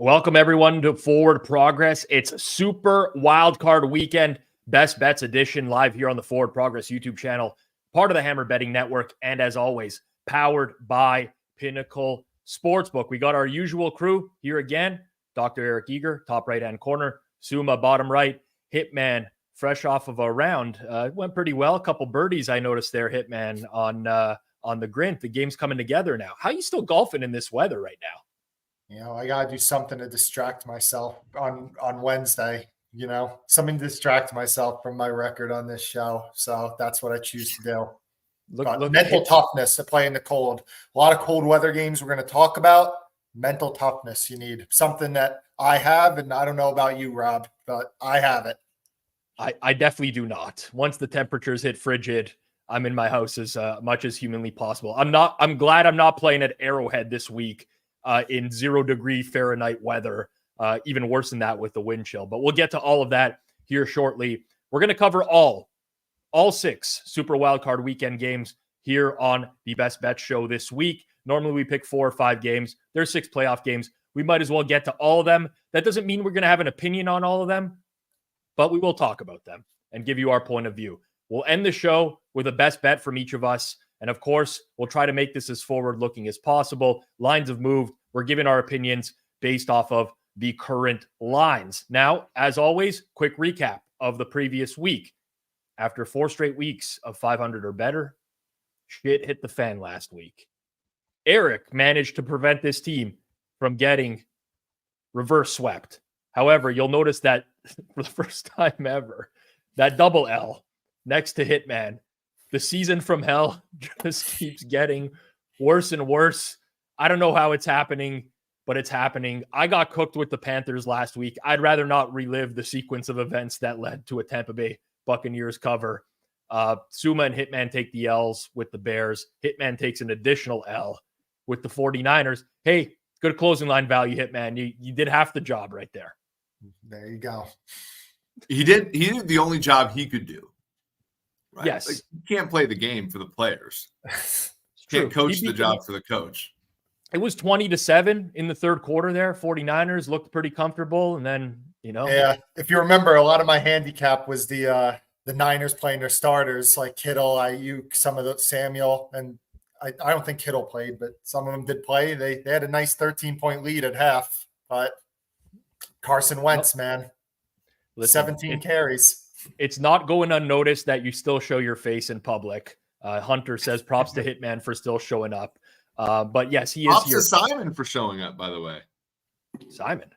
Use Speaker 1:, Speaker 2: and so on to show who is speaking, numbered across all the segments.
Speaker 1: Welcome, everyone, to Forward Progress. It's Super Wildcard Weekend, Best Bets edition, live here on the Forward Progress YouTube channel, part of the Hammer Betting Network, and as always, powered by Pinnacle Sportsbook. We got our usual crew here again. Dr. Eric Eager, top right-hand corner. Suma, bottom right. Hitman, fresh off of a round. It went pretty well. A couple birdies I noticed there, Hitman, on the Grint. The game's coming together now. How are you still golfing in this weather right now?
Speaker 2: I got to do something to distract myself on Wednesday, something to distract myself from my record on this show. So that's what I choose to do. Mental toughness to play in the cold. A lot of cold weather games we're going to talk about. Mental toughness you need. Something that I have, and I don't know about you, Rob, but I have it.
Speaker 1: I definitely do not. Once the temperatures hit frigid, I'm in my house as much as humanly possible. I'm glad I'm not playing at Arrowhead this week. In 0-degree Fahrenheit weather, even worse than that with the wind chill. But we'll get to all of that here shortly. We're going to cover all 6 Super Wildcard Weekend games here on the Best Bet Show this week. Normally we pick 4 or 5 games. There's 6 playoff games. We might as well get to all of them. That doesn't mean we're going to have an opinion on all of them, but we will talk about them and give you our point of view. We'll end the show with a best bet from each of us. And of course, we'll try to make this as forward-looking as possible. Lines have moved. We're giving our opinions based off of the current lines. Now, as always, quick recap of the previous week. After 4 straight weeks of 500 or better, shit hit the fan last week. Eric managed to prevent this team from getting reverse swept. However, you'll notice that for the first time ever, that double L next to Hitman, the season from hell just keeps getting worse and worse. I don't know how it's happening, but it's happening. I got cooked with the Panthers last week. I'd rather not relive the sequence of events that led to a Tampa Bay Buccaneers cover. Suma and Hitman take the L's with the Bears. Hitman takes an additional L with the 49ers. Hey, good closing line value, Hitman. You did half the job right there.
Speaker 2: There you go.
Speaker 3: He did the only job he could do. Right?
Speaker 1: Yes.
Speaker 3: Like, you can't play the game for the players. Can't coach the job for the coach.
Speaker 1: It was 20-7 in the third quarter there. 49ers looked pretty comfortable. And then,
Speaker 2: Yeah, if you remember, a lot of my handicap was the Niners playing their starters like Kittle, Ayuk, some of the Samuel. And I don't think Kittle played, but some of them did play. They had a nice 13-point lead at half. But Carson Wentz, man, listen, 17 carries.
Speaker 1: It's not going unnoticed that you still show your face in public. Hunter says props to Hitman for still showing up. But yes, he
Speaker 3: props
Speaker 1: is here.
Speaker 3: To Simon for showing up, by the way.
Speaker 1: Simon?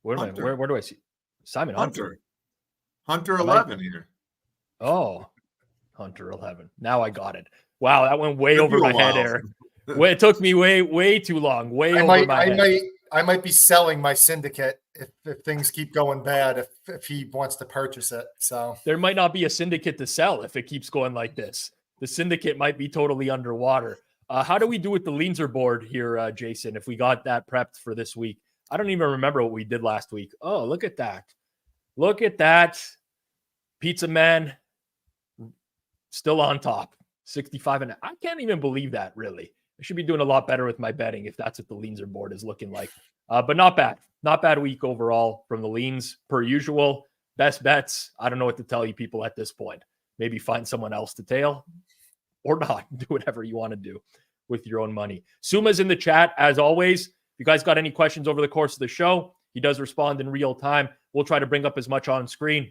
Speaker 1: Where do I see? Simon Hunter.
Speaker 3: Hunter 11 here.
Speaker 1: Oh, Hunter 11. Now I got it. Wow, that went way over my head, Eric. It took me way too long.
Speaker 2: I might be selling my syndicate if things keep going bad, if he wants to purchase it. So
Speaker 1: there might not be a syndicate to sell if it keeps going like this. The syndicate might be totally underwater. How do we do with the Leanser board here, Jason, if we got that prepped for this week? I don't even remember what we did last week. Oh, look at that. Look at that. Pizza Man still on top. 65. And I can't even believe that, really. I should be doing a lot better with my betting if that's what the Leanser board is looking like. But not bad. Not bad week overall from the leans per usual. Best bets. I don't know what to tell you people at this point. Maybe find someone else to tail or not. Do whatever you want to do with your own money. Suma's in the chat as always. If you guys got any questions over the course of the show, he does respond in real time. We'll try to bring up as much on screen.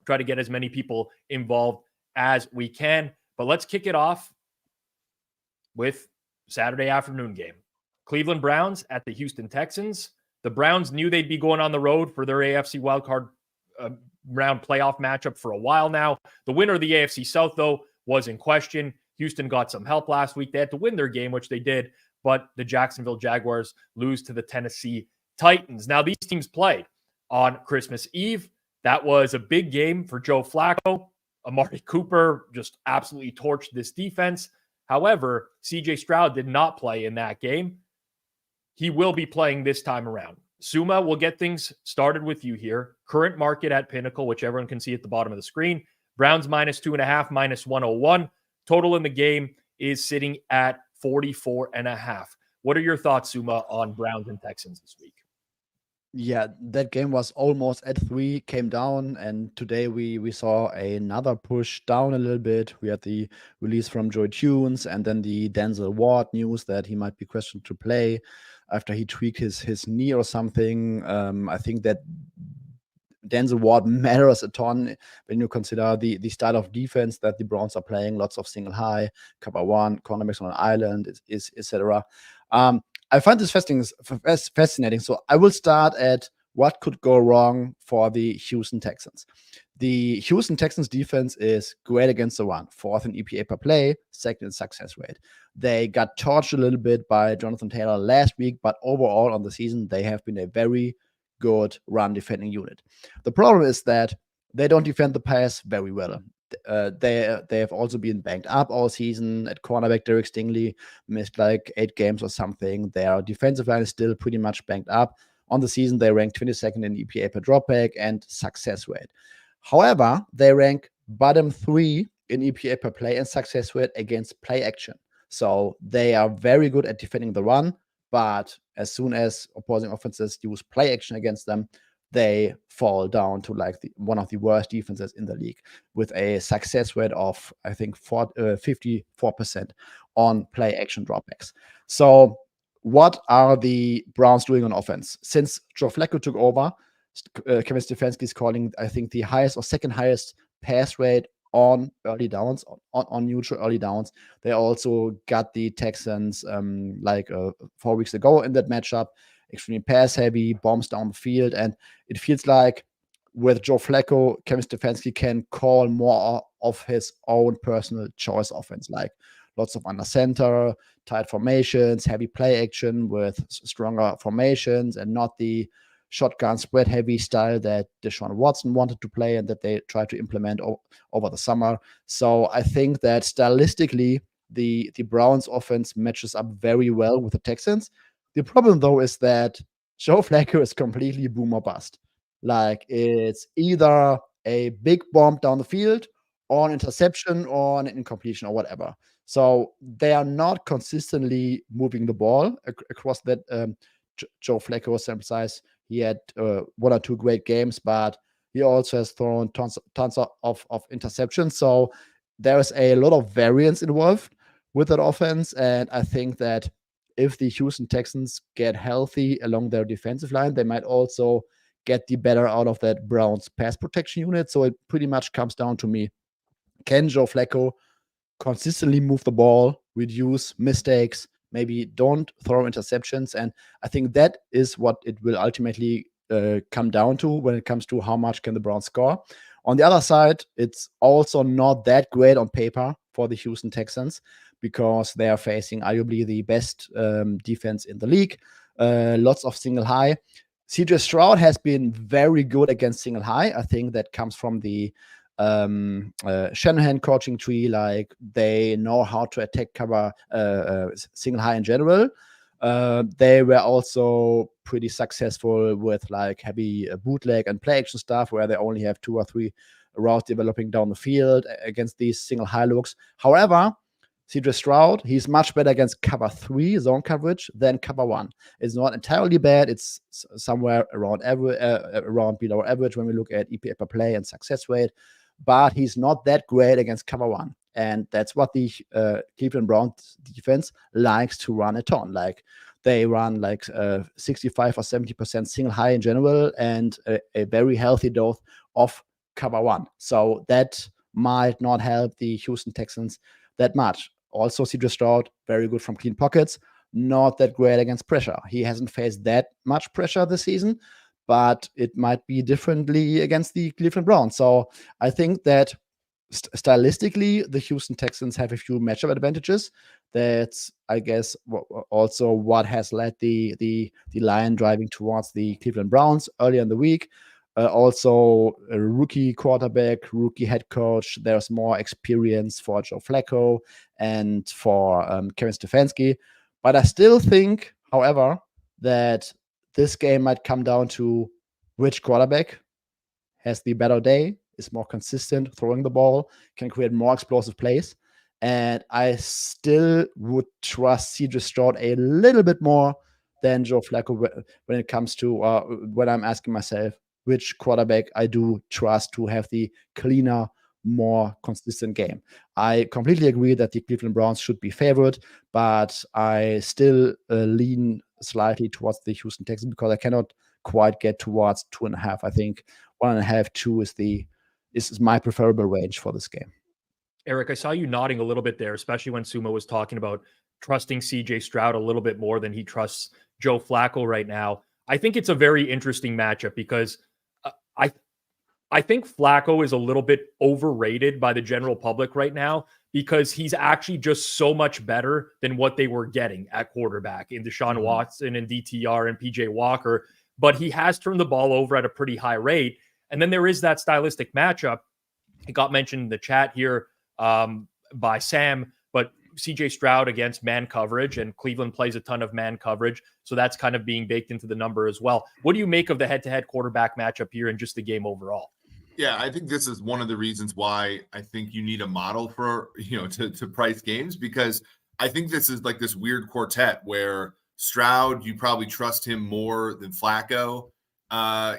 Speaker 1: Try to get as many people involved as we can. But let's kick it off with Saturday afternoon game. Cleveland Browns at the Houston Texans. The Browns knew they'd be going on the road for their AFC wildcard round playoff matchup for a while now. The winner of the AFC South, though, was in question. Houston got some help last week. They had to win their game, which they did, but the Jacksonville Jaguars lose to the Tennessee Titans. Now, these teams played on Christmas Eve. That was a big game for Joe Flacco. Amari Cooper just absolutely torched this defense. However, CJ Stroud did not play in that game. He will be playing this time around. Suma, we'll get things started with you here. Current market at Pinnacle, which everyone can see at the bottom of the screen. Browns -2.5, -101. Total in the game is sitting at 44.5. What are your thoughts, Suma, on Browns and Texans this week?
Speaker 4: Yeah, that game was almost at 3, came down, and today we saw another push down a little bit. We had the release from Joy Tunes, and then the Denzel Ward news that he might be questioned to play after he tweaked his knee or something. I think that Denzel Ward matters a ton when you consider the style of defense that the Browns are playing. Lots of single high, cover one, cornerbacks on an island, etc. I find this fascinating. So I will start at what could go wrong for the Houston Texans. The Houston Texans defense is great against the run, 4th in EPA per play, 2nd in success rate. They got torched a little bit by Jonathan Taylor last week, but overall on the season, they have been a very good run defending unit. The problem is that they don't defend the pass very well. They have also been banged up all season. At cornerback, Derek Stingley missed like 8 games or something. Their defensive line is still pretty much banged up. On the season, they rank 22nd in EPA per dropback and success rate. However, they rank bottom 3 in EPA per play and success rate against play action. So they are very good at defending the run, but as soon as opposing offenses use play action against them, they fall down to like one of the worst defenses in the league with a success rate of, I think, 54% on play action dropbacks. So what are the Browns doing on offense? Since Joe Flacco took over, Kevin Stefanski is calling, I think, the highest or second highest pass rate on early downs, on neutral early downs. They also got the Texans 4 weeks ago in that matchup, extremely pass heavy, bombs down the field. And it feels like with Joe Flacco, Kevin Stefanski can call more of his own personal choice offense, like lots of under center, tight formations, heavy play action with stronger formations, and not the shotgun spread heavy style that Deshaun Watson wanted to play and that they tried to implement over the summer. So I think that stylistically, the Browns offense matches up very well with the Texans. The problem, though, is that Joe Flacco is completely boom or bust. Like, it's either a big bomb down the field or an interception or an incompletion or whatever. So they are not consistently moving the ball across that Joe Flacco sample size. He had 1 or 2 great games, but he also has thrown tons of interceptions. So there's a lot of variance involved with that offense. And I think that if the Houston Texans get healthy along their defensive line, they might also get the better out of that Browns pass protection unit. So it pretty much comes down to me. Can Joe Flacco consistently move the ball, reduce mistakes, maybe don't throw interceptions? And I think that is what it will ultimately come down to when it comes to how much can the Browns score. On the other side, it's also not that great on paper for the Houston Texans because they are facing arguably the best defense in the league. Lots of single high. CJ Stroud has been very good against single high. I think that comes from the Shanahan coaching tree. Like, they know how to attack cover single high in general. They were also pretty successful with like heavy bootleg and play action stuff where they only have 2 or 3 routes developing down the field against these single high looks. However, CJ Stroud, he's much better against cover 3 zone coverage than cover 1. It's not entirely bad. It's somewhere around below average when we look at EPA per play and success rate, but he's not that great against cover 1. And that's what the Cleveland Browns defense likes to run a ton. Like, they run like 65 or 70% single high in general and a very healthy dose of cover 1. So that might not help the Houston Texans that much. Also, CJ Stroud, very good from clean pockets, not that great against pressure. He hasn't faced that much pressure this season, but it might be differently against the Cleveland Browns. So I think that stylistically, the Houston Texans have a few matchup advantages. That's, I guess, also what has led the line driving towards the Cleveland Browns earlier in the week. Also, a rookie quarterback, rookie head coach. There's more experience for Joe Flacco and for Kevin Stefanski. But I still think, however, that this game might come down to which quarterback has the better day, is more consistent throwing the ball, can create more explosive plays. And I still would trust CJ Stroud a little bit more than Joe Flacco when it comes to when I'm asking myself which quarterback I do trust to have the cleaner, more consistent game. I completely agree that the Cleveland Browns should be favored, but I still lean slightly towards the Houston Texans because I cannot quite get towards 2.5. I think 1.5, 2 is my preferable range for this game.
Speaker 1: Eric, I saw you nodding a little bit there, especially when Suma was talking about trusting CJ Stroud a little bit more than he trusts Joe Flacco right now. I think it's a very interesting matchup because I think Flacco is a little bit overrated by the general public right now because he's actually just so much better than what they were getting at quarterback in Deshaun Watson and DTR and PJ Walker. But he has turned the ball over at a pretty high rate. And then there is that stylistic matchup. It got mentioned in the chat here by Sam, but CJ Stroud against man coverage, and Cleveland plays a ton of man coverage. So that's kind of being baked into the number as well. What do you make of the head-to-head quarterback matchup here and just the game overall?
Speaker 3: Yeah, I think this is one of the reasons why I think you need a model for, to price games, because I think this is like this weird quartet where Stroud, you probably trust him more than Flacco. I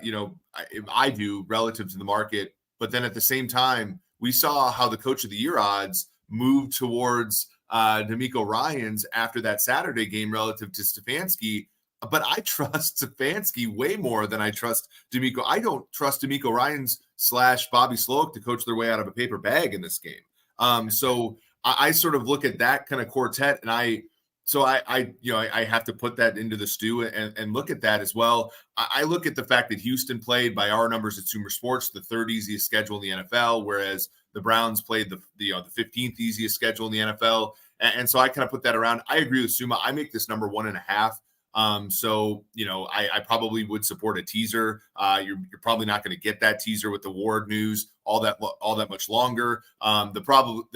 Speaker 3: do relative to the market. But then at the same time, we saw how the coach of the year odds moved towards DeMeco Ryans after that Saturday game relative to Stefanski. But I trust Stefanski way more than I trust DeMeco. I don't trust DeMeco Ryans / Bobby Sloak to coach their way out of a paper bag in this game. So I sort of look at that kind of quartet, and I have to put that into the stew and look at that as well. I look at the fact that Houston played, by our numbers at Sumer Sports, the third easiest schedule in the NFL, whereas the Browns played the 15th easiest schedule in the NFL. And so I kind of put that around. I agree with Suma. I make this number 1.5. I probably would support a teaser. You're probably not going to get that teaser with the Ward news all that much longer. The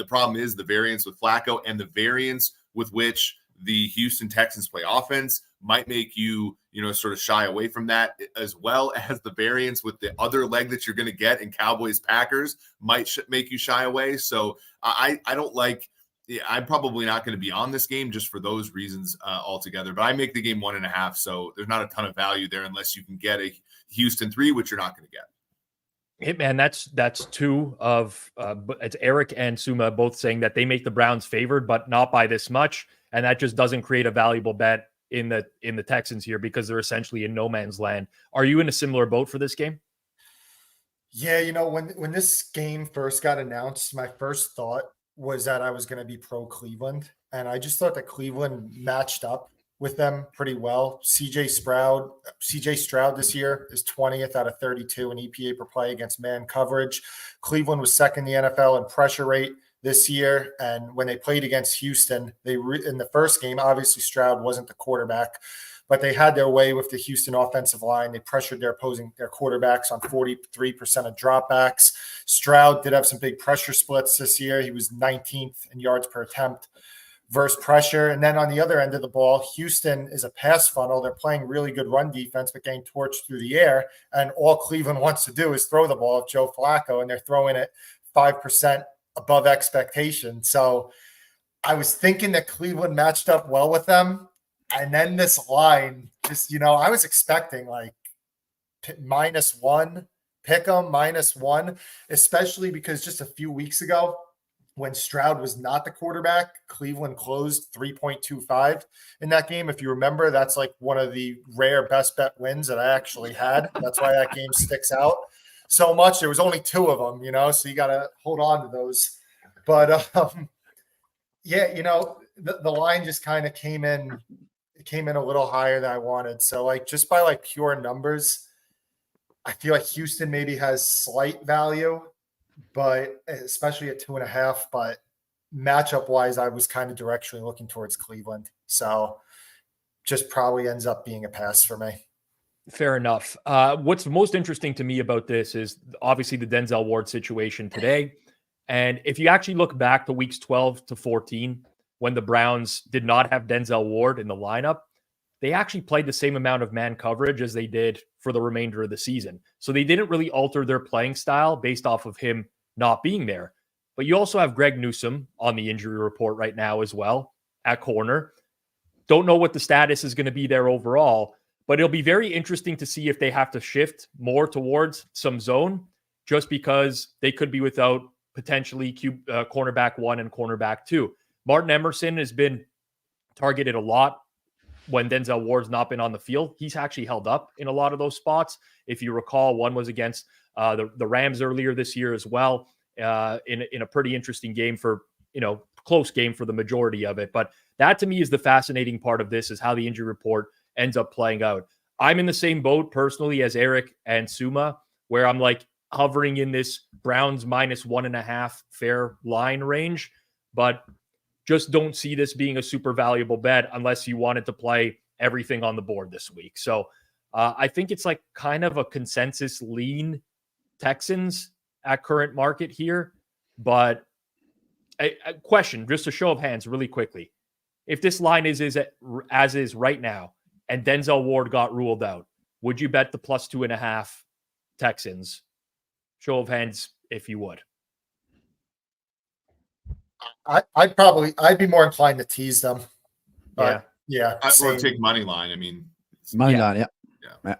Speaker 3: problem is the variance with Flacco and the variance with which the Houston Texans play offense might make you, sort of shy away from that, as well as the variance with the other leg that you're going to get in Cowboys Packers might make you shy away. So I don't like. Yeah, I'm probably not going to be on this game just for those reasons altogether. But I make the game 1.5, so there's not a ton of value there unless you can get a Houston 3, which you're not going to get.
Speaker 1: Hitman, that's two of it's Eric and Suma both saying that they make the Browns favored, but not by this much, and that just doesn't create a valuable bet in the Texans here because they're essentially in no man's land. Are you in a similar boat for this game?
Speaker 2: Yeah, when this game first got announced, my first thought was that I was going to be pro Cleveland. And I just thought that Cleveland matched up with them pretty well. CJ Stroud this year is 20th out of 32 in EPA per play against man coverage. Cleveland was second in the NFL in pressure rate this year. And when they played against Houston, in the first game, obviously Stroud wasn't the quarterback, but they had their way with the Houston offensive line. They pressured their quarterbacks on 43% of dropbacks. Stroud did have some big pressure splits this year. He was 19th in yards per attempt versus pressure. And then on the other end of the ball, Houston is a pass funnel. They're playing really good run defense, but getting torched through the air. And all Cleveland wants to do is throw the ball at Joe Flacco, and they're throwing it 5% above expectation. So I was thinking that Cleveland matched up well with them. And then this line, I was expecting like -1, pick 'em -1, especially because just a few weeks ago when Stroud was not the quarterback, Cleveland closed 3.25 in that game. If you remember, that's like one of the rare best bet wins that I actually had. That's why that game sticks out so much. There was only 2 of them, so you got to hold on to those. But the line just kind of came in a little higher than I wanted. So just by pure numbers, I feel like Houston maybe has slight value, but especially at 2.5, but matchup wise, I was kind of directionally looking towards Cleveland. So just probably ends up being a pass for me.
Speaker 1: Fair enough. What's most interesting to me about this is obviously the Denzel Ward situation today. And if you actually look back to weeks 12 to 14, when the Browns did not have Denzel Ward in the lineup, they actually played the same amount of man coverage as they did for the remainder of the season. So they didn't really alter their playing style based off of him not being there. But you also have Greg Newsome on the injury report right now as well at corner. Don't know what the status is going to be there overall, but it'll be very interesting to see if they have to shift more towards some zone, just because they could be without potentially cornerback 1 and cornerback 2. Martin Emerson has been targeted a lot when Denzel Ward's not been on the field. He's actually held up in a lot of those spots. If you recall, one was against the Rams earlier this year as well, in a pretty interesting game for, close game for the majority of it. But that to me is the fascinating part of this, is how the injury report ends up playing out. I'm in the same boat personally as Eric and Suma, where I'm like hovering in this Browns -1.5 fair line range, but just don't see this being a super valuable bet unless you wanted to play everything on the board this week. So I think it's like kind of a consensus lean Texans at current market here. But a question, just a show of hands really quickly. If this line is as is right now and Denzel Ward got ruled out, would you bet the +2.5 Texans? Show of hands if you would.
Speaker 2: I'd be more inclined to tease them. But yeah.
Speaker 3: Or take money line. I mean,
Speaker 4: money line, yeah.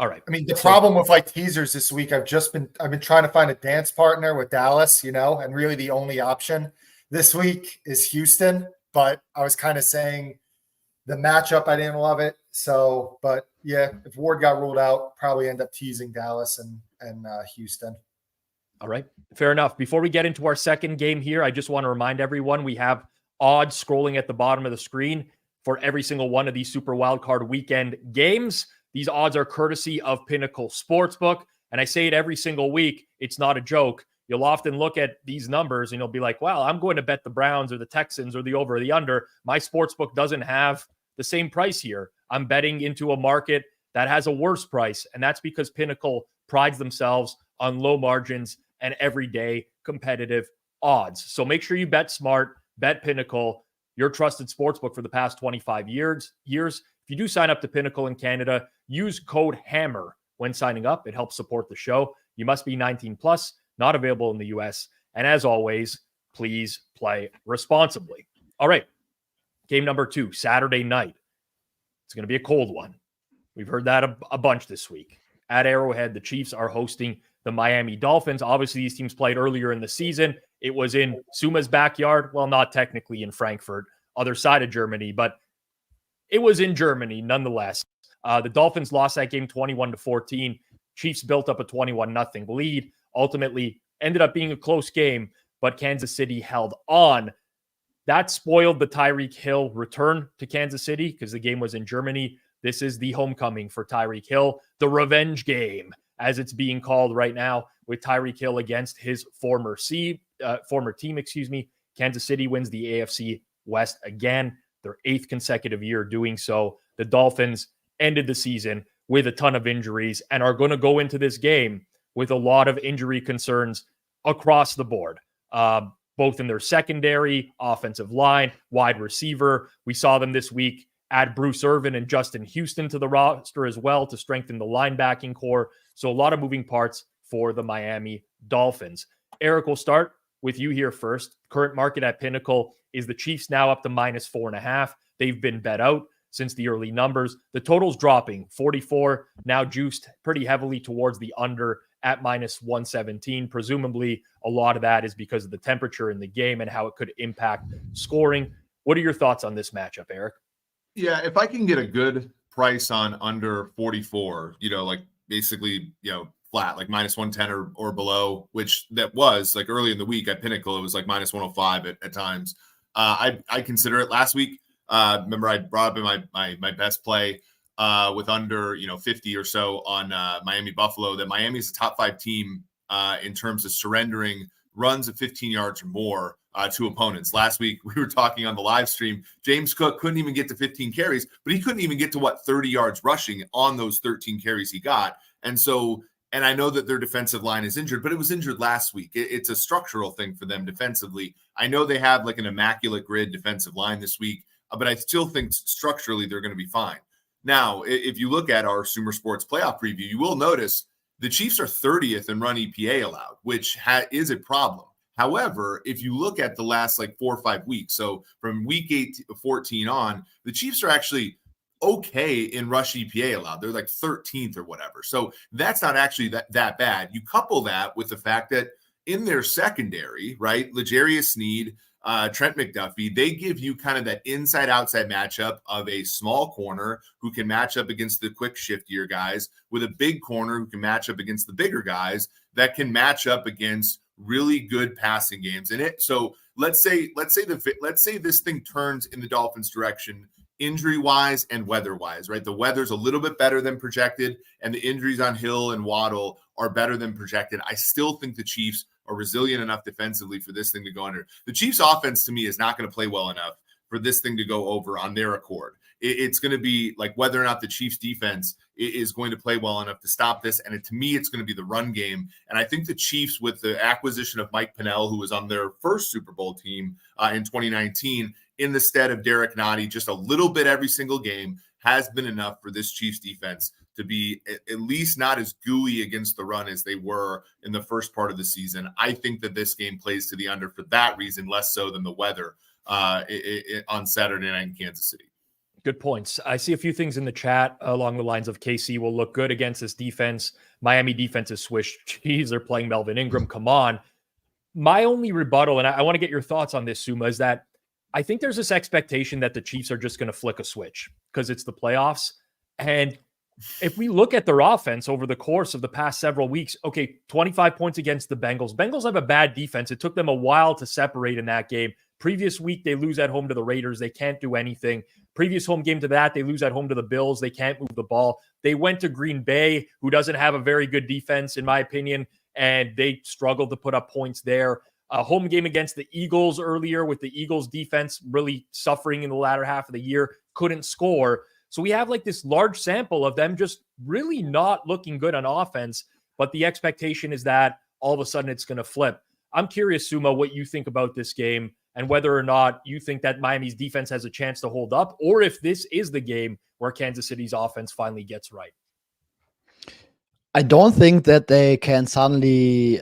Speaker 1: All right.
Speaker 2: I mean, the problem with like teasers this week, I've been trying to find a dance partner with Dallas, and really the only option this week is Houston. But I was kind of saying the matchup, I didn't love it. So, but yeah, if Ward got ruled out, probably end up teasing Dallas and Houston.
Speaker 1: All right. Fair enough. Before we get into our second game here, I just want to remind everyone we have odds scrolling at the bottom of the screen for every single one of these Super Wildcard Weekend games. These odds are courtesy of Pinnacle Sportsbook. And I say it every single week. It's not a joke. You'll often look at these numbers and you'll be like, well, I'm going to bet the Browns or the Texans or the over or the under. My sportsbook doesn't have the same price here. I'm betting into a market that has a worse price. And that's because Pinnacle prides themselves on low margins and everyday competitive odds. So make sure you bet smart, bet Pinnacle, your trusted sportsbook for the past 25 years. If you do sign up to Pinnacle in Canada, use code HAMMER when signing up. It helps support the show. You must be 19 plus, not available in the US. And as always, please play responsibly. All right. Game number 2, Saturday night. It's going to be a cold one. We've heard that a bunch this week. At Arrowhead, the Chiefs are hosting the Miami Dolphins. Obviously, these teams played earlier in the season. It was in Suma's backyard. Well, not technically in Frankfurt, other side of Germany, but it was in Germany nonetheless. The Dolphins lost that game 21-14. Chiefs built up a 21-0 lead. Ultimately, ended up being a close game, but Kansas City held on. That spoiled the Tyreek Hill return to Kansas City because the game was in Germany. This is the homecoming for Tyreek Hill, the revenge game, as it's being called right now, with Tyreek Hill against his former team. Kansas City wins the AFC West again, their 8th consecutive year doing so. The Dolphins ended the season with a ton of injuries and are going to go into this game with a lot of injury concerns across the board, both in their secondary, offensive line, wide receiver. We saw them this week add Bruce Irvin and Justin Houston to the roster as well to strengthen the linebacking core. So a lot of moving parts for the Miami Dolphins. Eric, we'll start with you here first. Current market at Pinnacle is the Chiefs now up to -4.5. They've been bet out since the early numbers. The total's dropping 44, now juiced pretty heavily towards the under at -117. Presumably a lot of that is because of the temperature in the game and how it could impact scoring. What are your thoughts on this matchup, Eric?
Speaker 3: Yeah, if I can get a good price on under 44, like basically, flat, like -110 or below, which that was like early in the week at Pinnacle, it was like -105 at times. I consider it last week. Remember I brought up in my best play with under 50 or so on Miami Buffalo, that Miami is a top 5 team in terms of surrendering runs of 15 yards or more to opponents. Last week we were talking on the live stream, James Cook couldn't even get to 15 carries, but he couldn't even get to 30 yards rushing on those 13 carries he got. And I know that their defensive line is injured, but it was injured last week. It's a structural thing for them defensively. I know they have like an immaculate grid defensive line this week, but I still think structurally they're going to be fine. Now, if you look at our Sumer Sports playoff preview, you will notice the Chiefs are 30th in run EPA allowed, which is a problem. However, if you look at the last like 4 or 5 weeks, so from week 14 on, the Chiefs are actually okay in rush EPA allowed. They're like 13th or whatever. So that's not actually that bad. You couple that with the fact that in their secondary, right, L'Jarius Sneed, Trent McDuffie, they give you kind of that inside-outside matchup of a small corner who can match up against the quick shiftier guys with a big corner who can match up against the bigger guys that can match up against really good passing games. And so let's say this thing turns in the Dolphins' direction injury-wise and weather-wise, right? The weather's a little bit better than projected, and the injuries on Hill and Waddle are better than projected. I still think the Chiefs are resilient enough defensively for this thing to go under. The Chiefs' offense, to me, is not going to play well enough for this thing to go over on their accord. It's going to be like whether or not the Chiefs' defense is going to play well enough to stop this. And to me, it's going to be the run game. And I think the Chiefs, with the acquisition of Mike Pinnell, who was on their first Super Bowl team in 2019, in the stead of Derek Nottie, just a little bit every single game, has been enough for this Chiefs defense to be at least not as gooey against the run as they were in the first part of the season. I think that this game plays to the under for that reason, less so than the weather on Saturday night in Kansas City.
Speaker 1: Good points. I see a few things in the chat along the lines of KC will look good against this defense. Miami defense is swished. Jeez, they're playing Melvin Ingram. Come on. My only rebuttal, and I want to get your thoughts on this, Suma, is that I think there's this expectation that the Chiefs are just going to flick a switch because it's the playoffs. And if we look at their offense over the course of the past several weeks, okay, 25 points against the Bengals. Bengals have a bad defense. It took them a while to separate in that game. Previous week, they lose at home to the Raiders. They can't do anything. Previous home game to that, they lose at home to the Bills. They can't move the ball. They went to Green Bay, who doesn't have a very good defense, in my opinion, and they struggled to put up points there. A home game against the Eagles earlier with the Eagles defense really suffering in the latter half of the year, couldn't score. So we have like this large sample of them just really not looking good on offense, but the expectation is that all of a sudden it's going to flip. I'm curious, Suma, what you think about this game and whether or not you think that Miami's defense has a chance to hold up, or if this is the game where Kansas City's offense finally gets right.
Speaker 4: I don't think that they can suddenly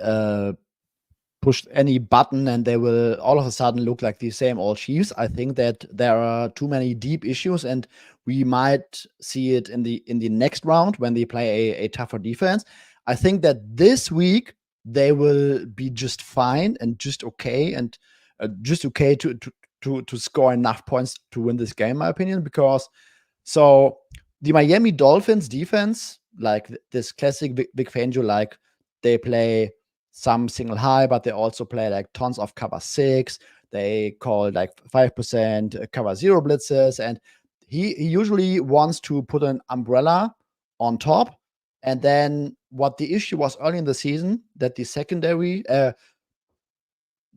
Speaker 4: push any button and they will all of a sudden look like the same old Chiefs. I think that there are too many deep issues, and we might see it in the next round when they play a tougher defense. I think that this week they will be just fine and just okay, and just okay to score enough points to win this game, in my opinion. Because so the Miami Dolphins defense, like this classic Vic Fangio, like they play some single high, but they also play like tons of cover 6. They call like 5% cover 0 blitzes, and he usually wants to put an umbrella on top. And then what the issue was early in the season, that the secondary,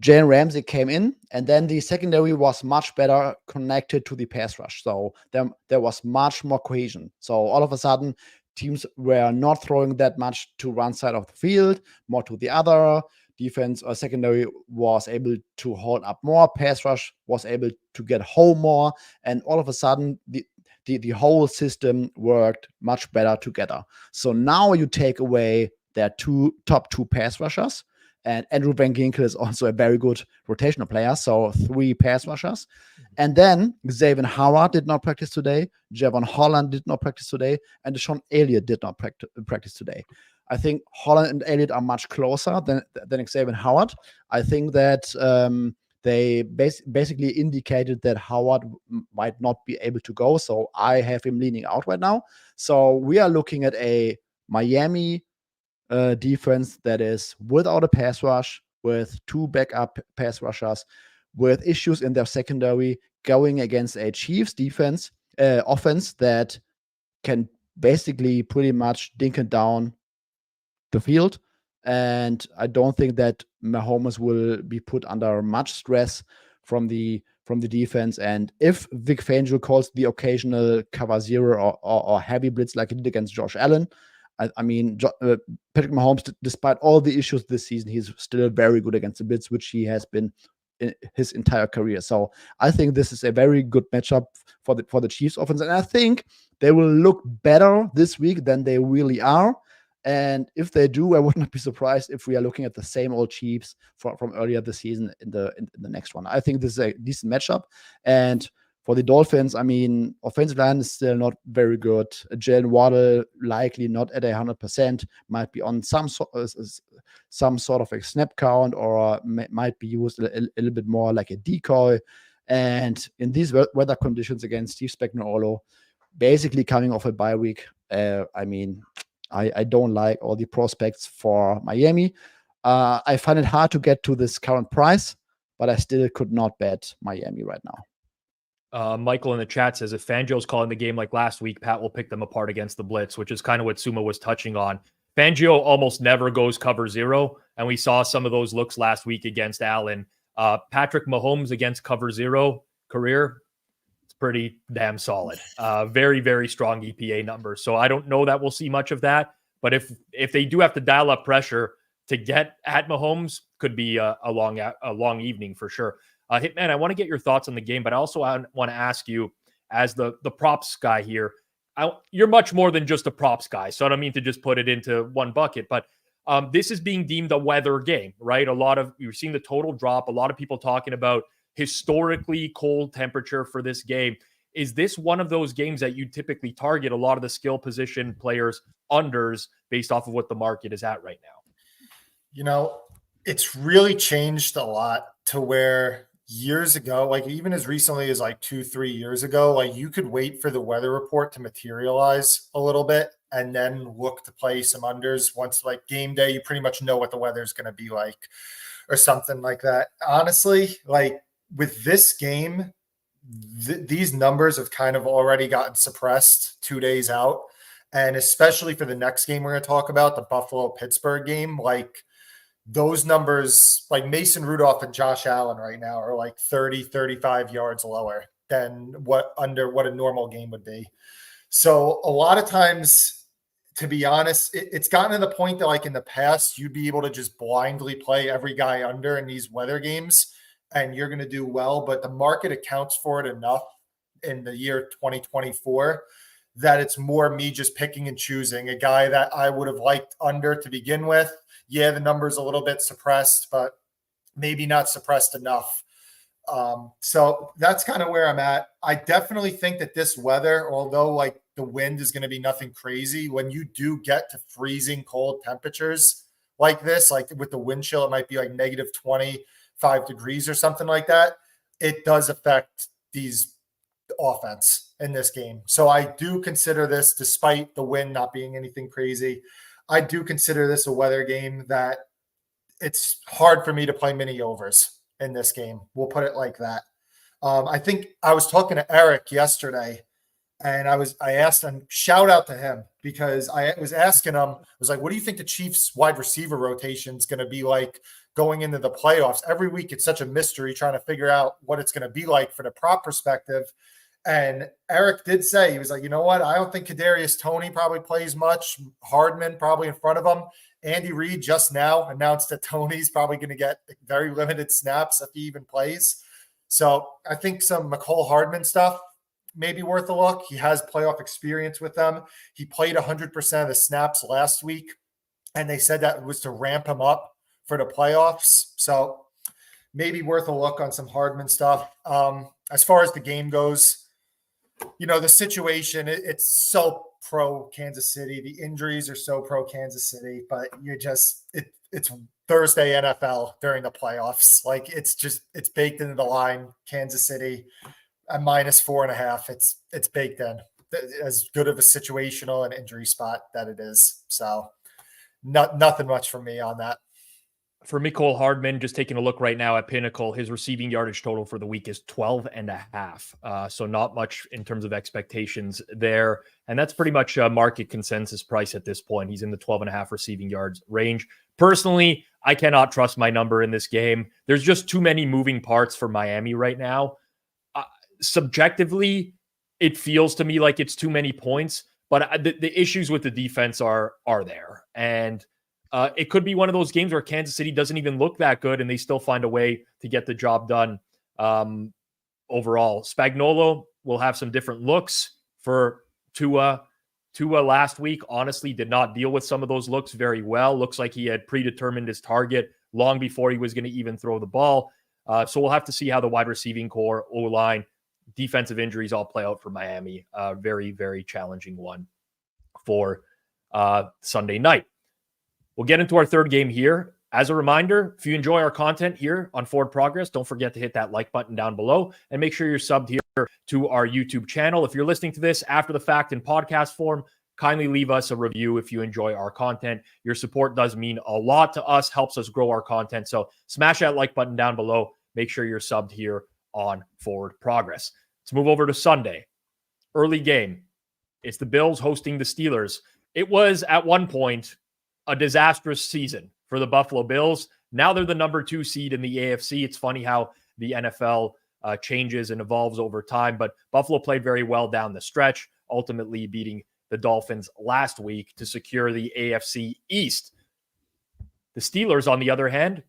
Speaker 4: Jalen Ramsey came in, and then the secondary was much better connected to the pass rush. So there was much more cohesion. So all of a sudden, teams were not throwing that much to one side of the field, more to the other. Defense or secondary was able to hold up more. Pass rush was able to get home more. And all of a sudden, the whole system worked much better together. So now you take away their top two pass rushers. And Andrew Van Ginkel is also a very good rotational player. So 3 pass rushers. And then Xavier Howard did not practice today. Javon Holland did not practice today. And Deshaun Elliott did not practice today. I think Holland and Elliott are much closer than Xavier Howard. I think that they basically indicated that Howard might not be able to go. So I have him leaning out right now. So we are looking at a Miami defense that is without a pass rush, with 2 backup pass rushers, with issues in their secondary, going against a Chiefs defense offense that can basically pretty much dink it down the field. And I don't think that Mahomes will be put under much stress from the defense. And if Vic Fangio calls the occasional cover 0 or heavy blitz like he did against Josh Allen, I mean, Patrick Mahomes, despite all the issues this season, he's still very good against the blitz, which he has been in his entire career. So I think this is a very good matchup for the Chiefs offense. And I think they will look better this week than they really are. And if they do, I would not be surprised if we are looking at the same old Chiefs from earlier this season in the next one. I think this is a decent matchup. And for the Dolphins, I mean, offensive line is still not very good. Jalen Waddle likely not at 100%, might be on some sort of a snap count, or might be used a little bit more like a decoy. And in these weather conditions against Steve Spagnuolo, basically coming off a bye week, I mean, I don't like all the prospects for Miami. I find it hard to get to this current price, but I still could not bet Miami right now.
Speaker 1: Michael in the chat says, if Fangio's calling the game like last week, Pat will pick them apart against the blitz, which is kind of what Suma was touching on. Fangio almost never goes cover zero, and we saw some of those looks last week against Allen. Patrick Mahomes against cover zero career, it's pretty damn solid. Very, very strong EPA numbers. So I don't know that we'll see much of that, but if they do have to dial up pressure to get at Mahomes, could be a long evening for sure. Hitman, I want to get your thoughts on the game, but I also want to ask you, as the props guy here, you're much more than just a props guy, so I don't mean to just put it into one bucket, but this is being deemed a weather game, right? You're seeing the total drop, a lot of people talking about historically cold temperature for this game. Is this one of those games that you typically target a lot of the skill position players unders based off of what the market is at right now?
Speaker 2: You know, it's really changed a lot to where years ago, like even as recently as like 2-3 years ago, like you could wait for the weather report to materialize a little bit and then look to play some unders. Once like game day, you pretty much know what the weather is going to be like or something like that. Honestly, like with this game, these numbers have kind of already gotten suppressed 2 days out. And especially for the next game we're going to talk about, the Buffalo-Pittsburgh game, like those numbers, like Mason Rudolph and Josh Allen right now are like 30, 35 yards lower than what a normal game would be. So a lot of times, to be honest, it's gotten to the point that like in the past, you'd be able to just blindly play every guy under in these weather games and you're going to do well. But the market accounts for it enough in the year 2024 that it's more me just picking and choosing a guy that I would have liked under to begin with. Yeah, the number's a little bit suppressed, but maybe not suppressed enough. So that's kind of where I'm at. I definitely think that this weather, although like the wind is going to be nothing crazy, when you do get to freezing cold temperatures like this, like with the wind chill, it might be like negative 25 degrees or something like that. It does affect these offense in this game. So I do consider this, despite the wind not being anything crazy, I do consider this a weather game that it's hard for me to play mini overs in this game. We'll put it like that. I think I was talking to Eric yesterday and I asked him, shout out to him, because I was asking him, I was like, what do you think the Chiefs wide receiver rotation is going to be like going into the playoffs? Every week it's such a mystery trying to figure out what it's going to be like for the prop perspective. And Eric did say, he was like, you know what? I don't think Kadarius Toney probably plays much. Hardman probably in front of him. Andy Reid just now announced that Toney's probably going to get very limited snaps if he even plays. So I think some McCole Hardman stuff may be worth a look. He has playoff experience with them. He played 100% of the snaps last week, and they said that was to ramp him up for the playoffs. So maybe worth a look on some Hardman stuff. As far as the game goes, you know, the situation, it's so pro Kansas City. The injuries are so pro Kansas City, but it's Thursday NFL during the playoffs. Like it's baked into the line. Kansas City at -4.5. It's baked in. As good of a situational and injury spot that it is. So nothing much for me on that.
Speaker 1: For Mecole Hardman, just taking a look right now at Pinnacle, his receiving yardage total for the week is 12.5. So not much in terms of expectations there. And that's pretty much a market consensus price at this point. He's in the 12.5 receiving yards range. Personally, I cannot trust my number in this game. There's just too many moving parts for Miami right now. Subjectively, it feels to me like it's too many points, but the issues with the defense are there. And it could be one of those games where Kansas City doesn't even look that good and they still find a way to get the job done. Overall, Spagnuolo will have some different looks for Tua Tua last week, honestly, did not deal with some of those looks very well. Looks like he had predetermined his target long before he was going to even throw the ball. So we'll have to see how the wide receiving core, O-line, defensive injuries all play out for Miami. Very, very challenging one for Sunday night. We'll get into our third game here. As a reminder, if you enjoy our content here on Forward Progress, don't forget to hit that like button down below and make sure you're subbed here to our YouTube channel. If you're listening to this after the fact in podcast form, kindly leave us a review if you enjoy our content. Your support does mean a lot to us, helps us grow our content. So smash that like button down below. Make sure you're subbed here on Forward Progress. Let's move over to Sunday. Early game. It's the Bills hosting the Steelers. It was at one point a disastrous season for the Buffalo Bills. Now they're the number 2 seed in the AFC. It's funny how the NFL changes and evolves over time, but Buffalo played very well down the stretch, ultimately beating the Dolphins last week to secure the AFC East. The Steelers, on the other hand,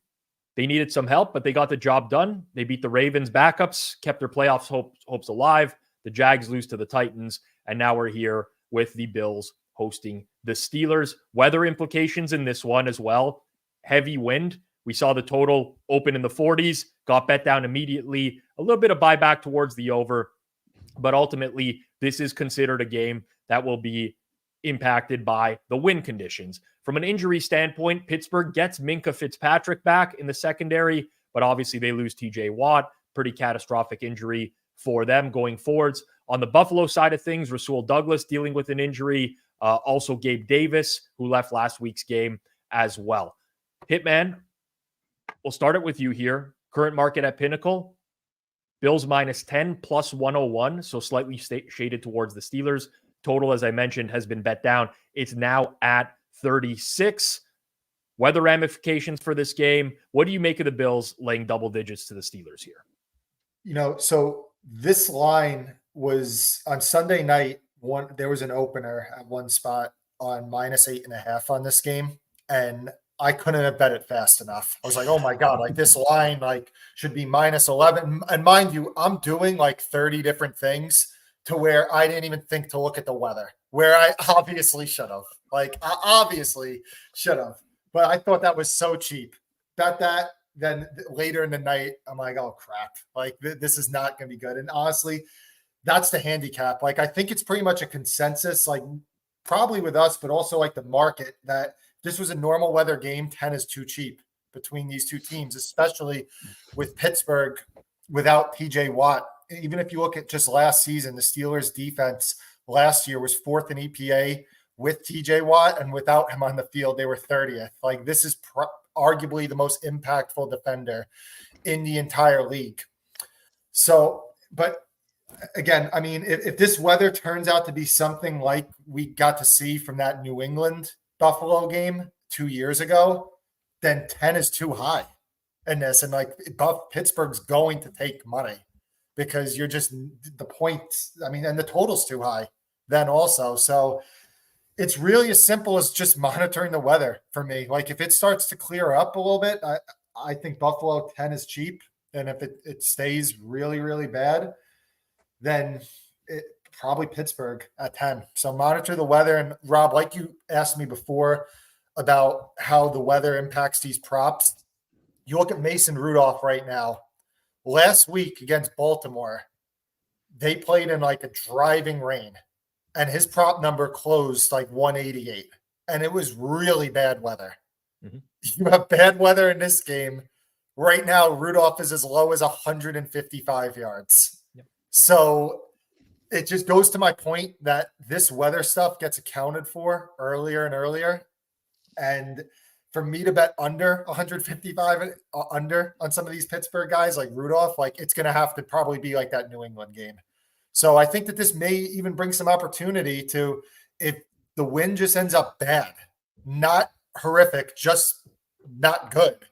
Speaker 1: they needed some help, but they got the job done. They beat the Ravens backups, kept their playoffs hopes alive. The Jags lose to the Titans, and now we're here with the Bills hosting the Steelers. Weather implications in this one as well. Heavy wind. We saw the total open in the 40s, got bet down immediately. A little bit of buyback towards the over, but ultimately this is considered a game that will be impacted by the wind conditions. From an injury standpoint, Pittsburgh gets Minkah Fitzpatrick back in the secondary, but obviously they lose TJ Watt. Pretty catastrophic injury for them going forwards. On the Buffalo side of things, Rasul Douglas dealing with an injury. Also Gabe Davis, who left last week's game as well. Hitman, we'll start it with you here. Current market at Pinnacle, Bills -10 plus 101, so slightly shaded towards the Steelers. Total, as I mentioned, has been bet down. It's now at 36. Weather ramifications for this game. What do you make of the Bills laying double digits to the Steelers here?
Speaker 2: So this line was on Sunday night. There was an opener at one spot on -8.5 on this game, and I couldn't have bet it fast enough. I was like, oh my God, like this line should be -11. And mind you, I'm doing 30 different things to where I didn't even think to look at the weather, where I obviously should have. But I thought that was so cheap. Bet that. Then later in the night, I'm like, oh crap. This is not going to be good. And honestly, that's the handicap. I think it's pretty much a consensus, probably with us, but also the market, that this was a normal weather game. 10 is too cheap between these two teams, especially with Pittsburgh without TJ Watt. Even if you look at just last season, the Steelers defense last year was 4th in EPA with TJ Watt, and without him on the field, they were 30th. This is arguably the most impactful defender in the entire league. So, but again, I mean, if this weather turns out to be something like we got to see from that New England Buffalo game 2 years ago, then 10 is too high in this. And Pittsburgh's going to take money because you're just the points. I mean, and the total's too high then also. So it's really as simple as just monitoring the weather for me. If it starts to clear up a little bit, I think Buffalo 10 is cheap. And if it stays really, really bad, then probably Pittsburgh at 10. So monitor the weather. And Rob, like you asked me before about how the weather impacts these props, you look at Mason Rudolph right now. Last week against Baltimore, they played in a driving rain, and his prop number closed 188. And it was really bad weather. Mm-hmm. You have bad weather in this game. Right now, Rudolph is as low as 155 yards. Yep. So it just goes to my point that this weather stuff gets accounted for earlier and earlier. And for me to bet under 155 under on some of these Pittsburgh guys like Rudolph, it's going to have to probably be that New England game. So I think that this may even bring some opportunity to, if the wind just ends up bad, not horrific, just not good,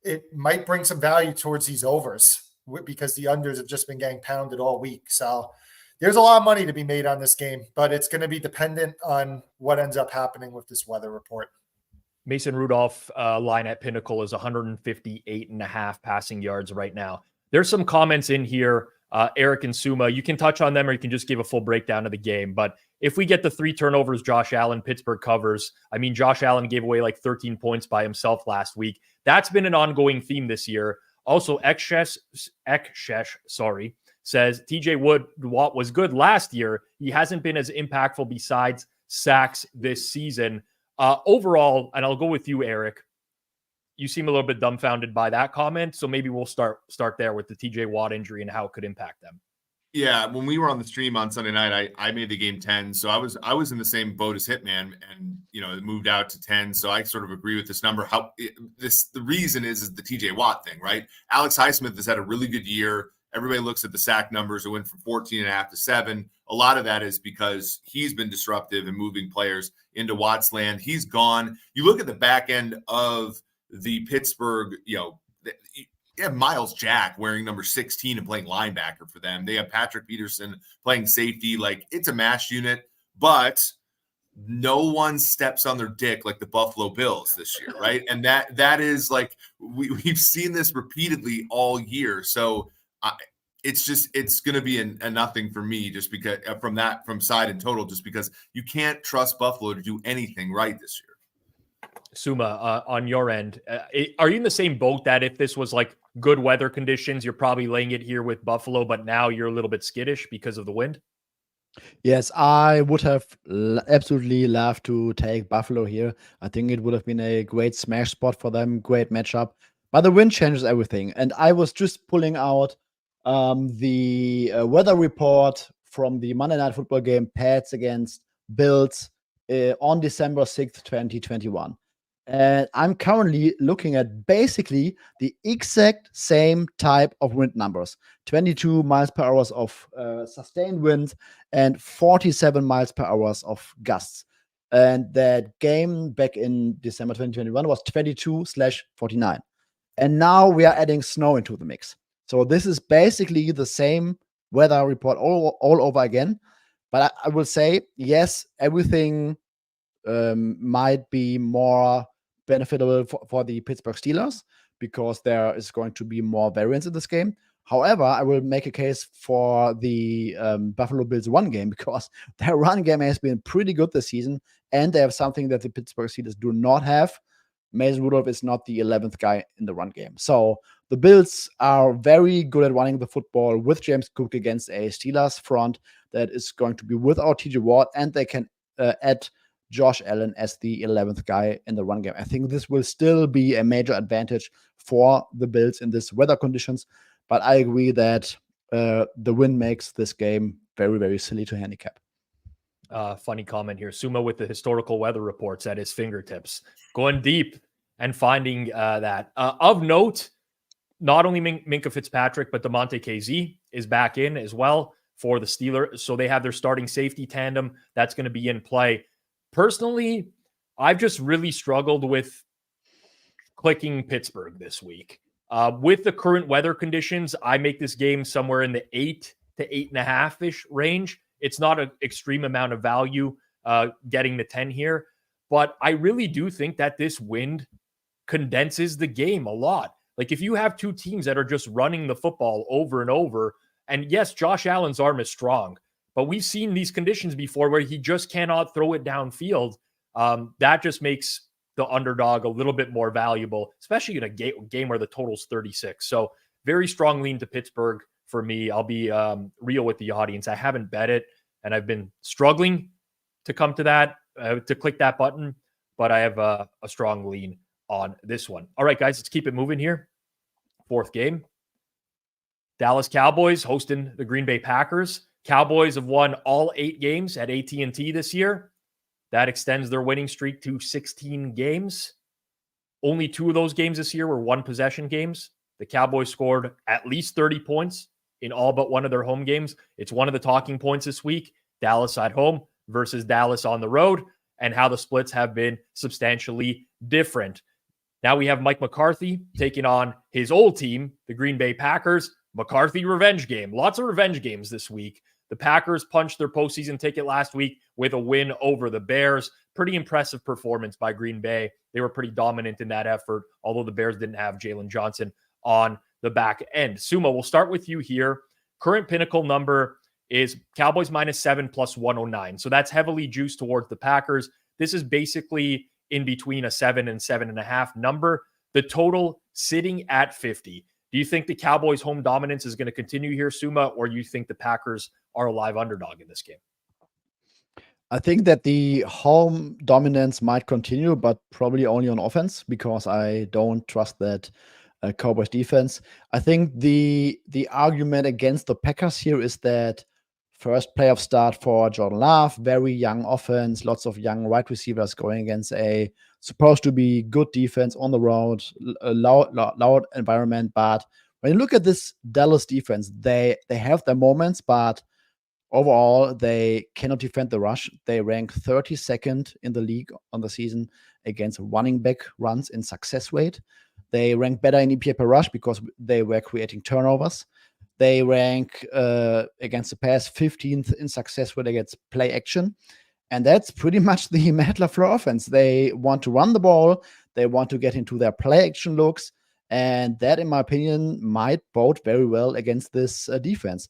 Speaker 2: it might bring some value towards these overs because the unders have just been getting pounded all week. So there's a lot of money to be made on this game, but it's going to be dependent on what ends up happening with this weather report.
Speaker 1: Mason Rudolph line at Pinnacle is 158.5 passing yards right now. There's some comments in here Eric and Suma, you can touch on them or you can just give a full breakdown of the game. But if we get the 3 turnovers, Josh Allen, Pittsburgh covers. I mean, Josh Allen gave away like 13 points by himself last week. That's been an ongoing theme this year. Also, Ekshesh, says TJ Watt was good last year. He hasn't been as impactful besides sacks this season. Overall, and I'll go with you, Eric, you seem a little bit dumbfounded by that comment. So maybe we'll start there with the TJ Watt injury and how it could impact them.
Speaker 3: Yeah, when we were on the stream on Sunday night, I made the game 10. So I was in the same boat as Hitman, and it moved out to 10. So I sort of agree with this number. The reason is the TJ Watt thing, right? Alex Highsmith has had a really good year. Everybody looks at the sack numbers. It went from 14.5 to 7. A lot of that is because he's been disruptive and moving players into Watt's land. He's gone. You look at the back end of the Pittsburgh, you have Miles Jack wearing number 16 and playing linebacker for them. They have Patrick Peterson playing safety. Like, it's a mash unit, but no one steps on their dick like the Buffalo Bills this year, right? And that is like, we've seen this repeatedly all year. So it's going to be a nothing for me, just because from side and total, just because you can't trust Buffalo to do anything right this year.
Speaker 1: Suma, on your end, are you in the same boat that if this was like good weather conditions, you're probably laying it here with Buffalo, but now you're a little bit skittish because of the wind?
Speaker 4: Yes, I would have absolutely loved to take Buffalo here. I think it would have been a great smash spot for them, great matchup. But the wind changes everything. And I was just pulling out the weather report from the Monday Night Football game, Pats against Bills, on December 6th, 2021. And I'm currently looking at basically the exact same type of wind numbers. 22 miles per hour of sustained wind and 47 miles per hour of gusts. And that game back in December 2021 was 22/49. And now we are adding snow into the mix. So this is basically the same weather report all over again. But I will say, yes, everything might be more beneficial for the Pittsburgh Steelers because there is going to be more variance in this game. However, I will make a case for the Buffalo Bills run game because their run game has been pretty good this season, and they have something that the Pittsburgh Steelers do not have. Mason Rudolph is not the 11th guy in the run game. So the Bills are very good at running the football with James Cook against a Steelers front that is going to be without TJ Watt, and they can add Josh Allen as the 11th guy in the run game. I think this will still be a major advantage for the Bills in this weather conditions, but I agree that the wind makes this game very, very silly to handicap.
Speaker 1: Funny comment here. Suma with the historical weather reports at his fingertips, going deep and finding that. Of note, not only Minkah Fitzpatrick, but DeMonte KZ is back in as well for the Steelers. So they have their starting safety tandem that's going to be in play. Personally, I've just really struggled with clicking Pittsburgh this week. With the current weather conditions, I make this game somewhere in the 8 to 8.5-ish range. It's not an extreme amount of value getting the 10 here, but I really do think that this wind condenses the game a lot. Like, if you have two teams that are just running the football over and over, and yes, Josh Allen's arm is strong, but we've seen these conditions before where he just cannot throw it downfield. That just makes the underdog a little bit more valuable, especially in a game where the total's 36. So very strong lean to Pittsburgh for me. I'll be real with the audience. I haven't bet it, and I've been struggling to come to that, to click that button, but I have a strong lean on this one. All right, guys, let's keep it moving here. Fourth game. Dallas Cowboys hosting the Green Bay Packers. Cowboys have won all 8 games at AT&T this year. That extends their winning streak to 16 games. Only 2 of those games this year were one-possession games. The Cowboys scored at least 30 points in all but one of their home games. It's one of the talking points this week. Dallas at home versus Dallas on the road, and how the splits have been substantially different. Now we have Mike McCarthy taking on his old team, the Green Bay Packers. McCarthy revenge game. Lots of revenge games this week. The Packers punched their postseason ticket last week with a win over the Bears. Pretty impressive performance by Green Bay. They were pretty dominant in that effort, although the Bears didn't have Jalen Johnson on the back end. Suma, we'll start with you here. Current Pinnacle number is Cowboys -7 plus 109. So that's heavily juiced towards the Packers. This is basically in between a 7 and 7.5 number. The total sitting at 50. Do you think the Cowboys' home dominance is going to continue here, Suma, or you think the Packers are a live underdog in this game?
Speaker 4: I think that the home dominance might continue, but probably only on offense, because I don't trust that Cowboys defense. I think the argument against the Packers here is that first playoff start for Jordan Love, very young offense, lots of young wide receivers going against a supposed to be good defense on the road, a loud environment. But when you look at this Dallas defense, they have their moments, but overall, they cannot defend the rush. They rank 32nd in the league on the season against running back runs in success rate. They rank better in EPA per rush because they were creating turnovers. They rank against the pass 15th in success rate against play action. And that's pretty much the Matt LaFleur offense. They want to run the ball. They want to get into their play action looks. And that, in my opinion, might bode very well against this defense.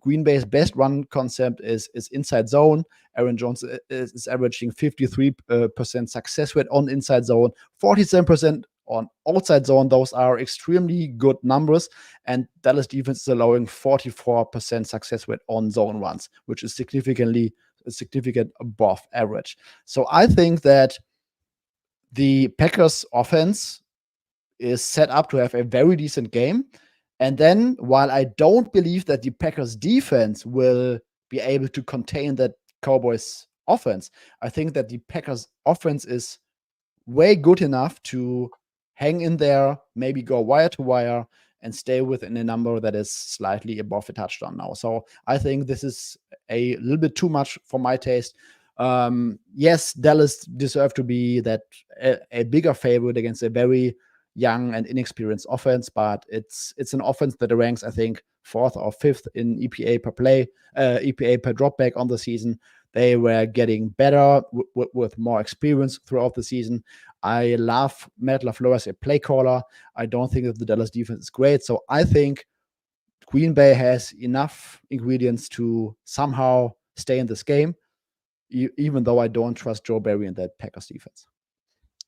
Speaker 4: Green Bay's best run concept is inside zone. Aaron Jones is averaging 53% success rate on inside zone, 47% on outside zone. Those are extremely good numbers. And Dallas defense is allowing 44% success rate on zone runs, which is significant above average. So I think that the Packers offense is set up to have a very decent game. And then, while I don't believe that the Packers defense will be able to contain that Cowboys offense, I think that the Packers offense is way good enough to hang in there, maybe go wire to wire, and stay within a number that is slightly above a touchdown now. So I think this is a little bit too much for my taste. Yes, Dallas deserve to be that a bigger favorite against a very young and inexperienced offense, but it's an offense that ranks, I think, 4th or 5th in EPA per play, EPA per dropback on the season. They were getting better with more experience throughout the season. I love Matt LaFleur as a play caller. I don't think that the Dallas defense is great, so I think Green Bay has enough ingredients to somehow stay in this game, even though I don't trust Joe Barry and that Packers defense.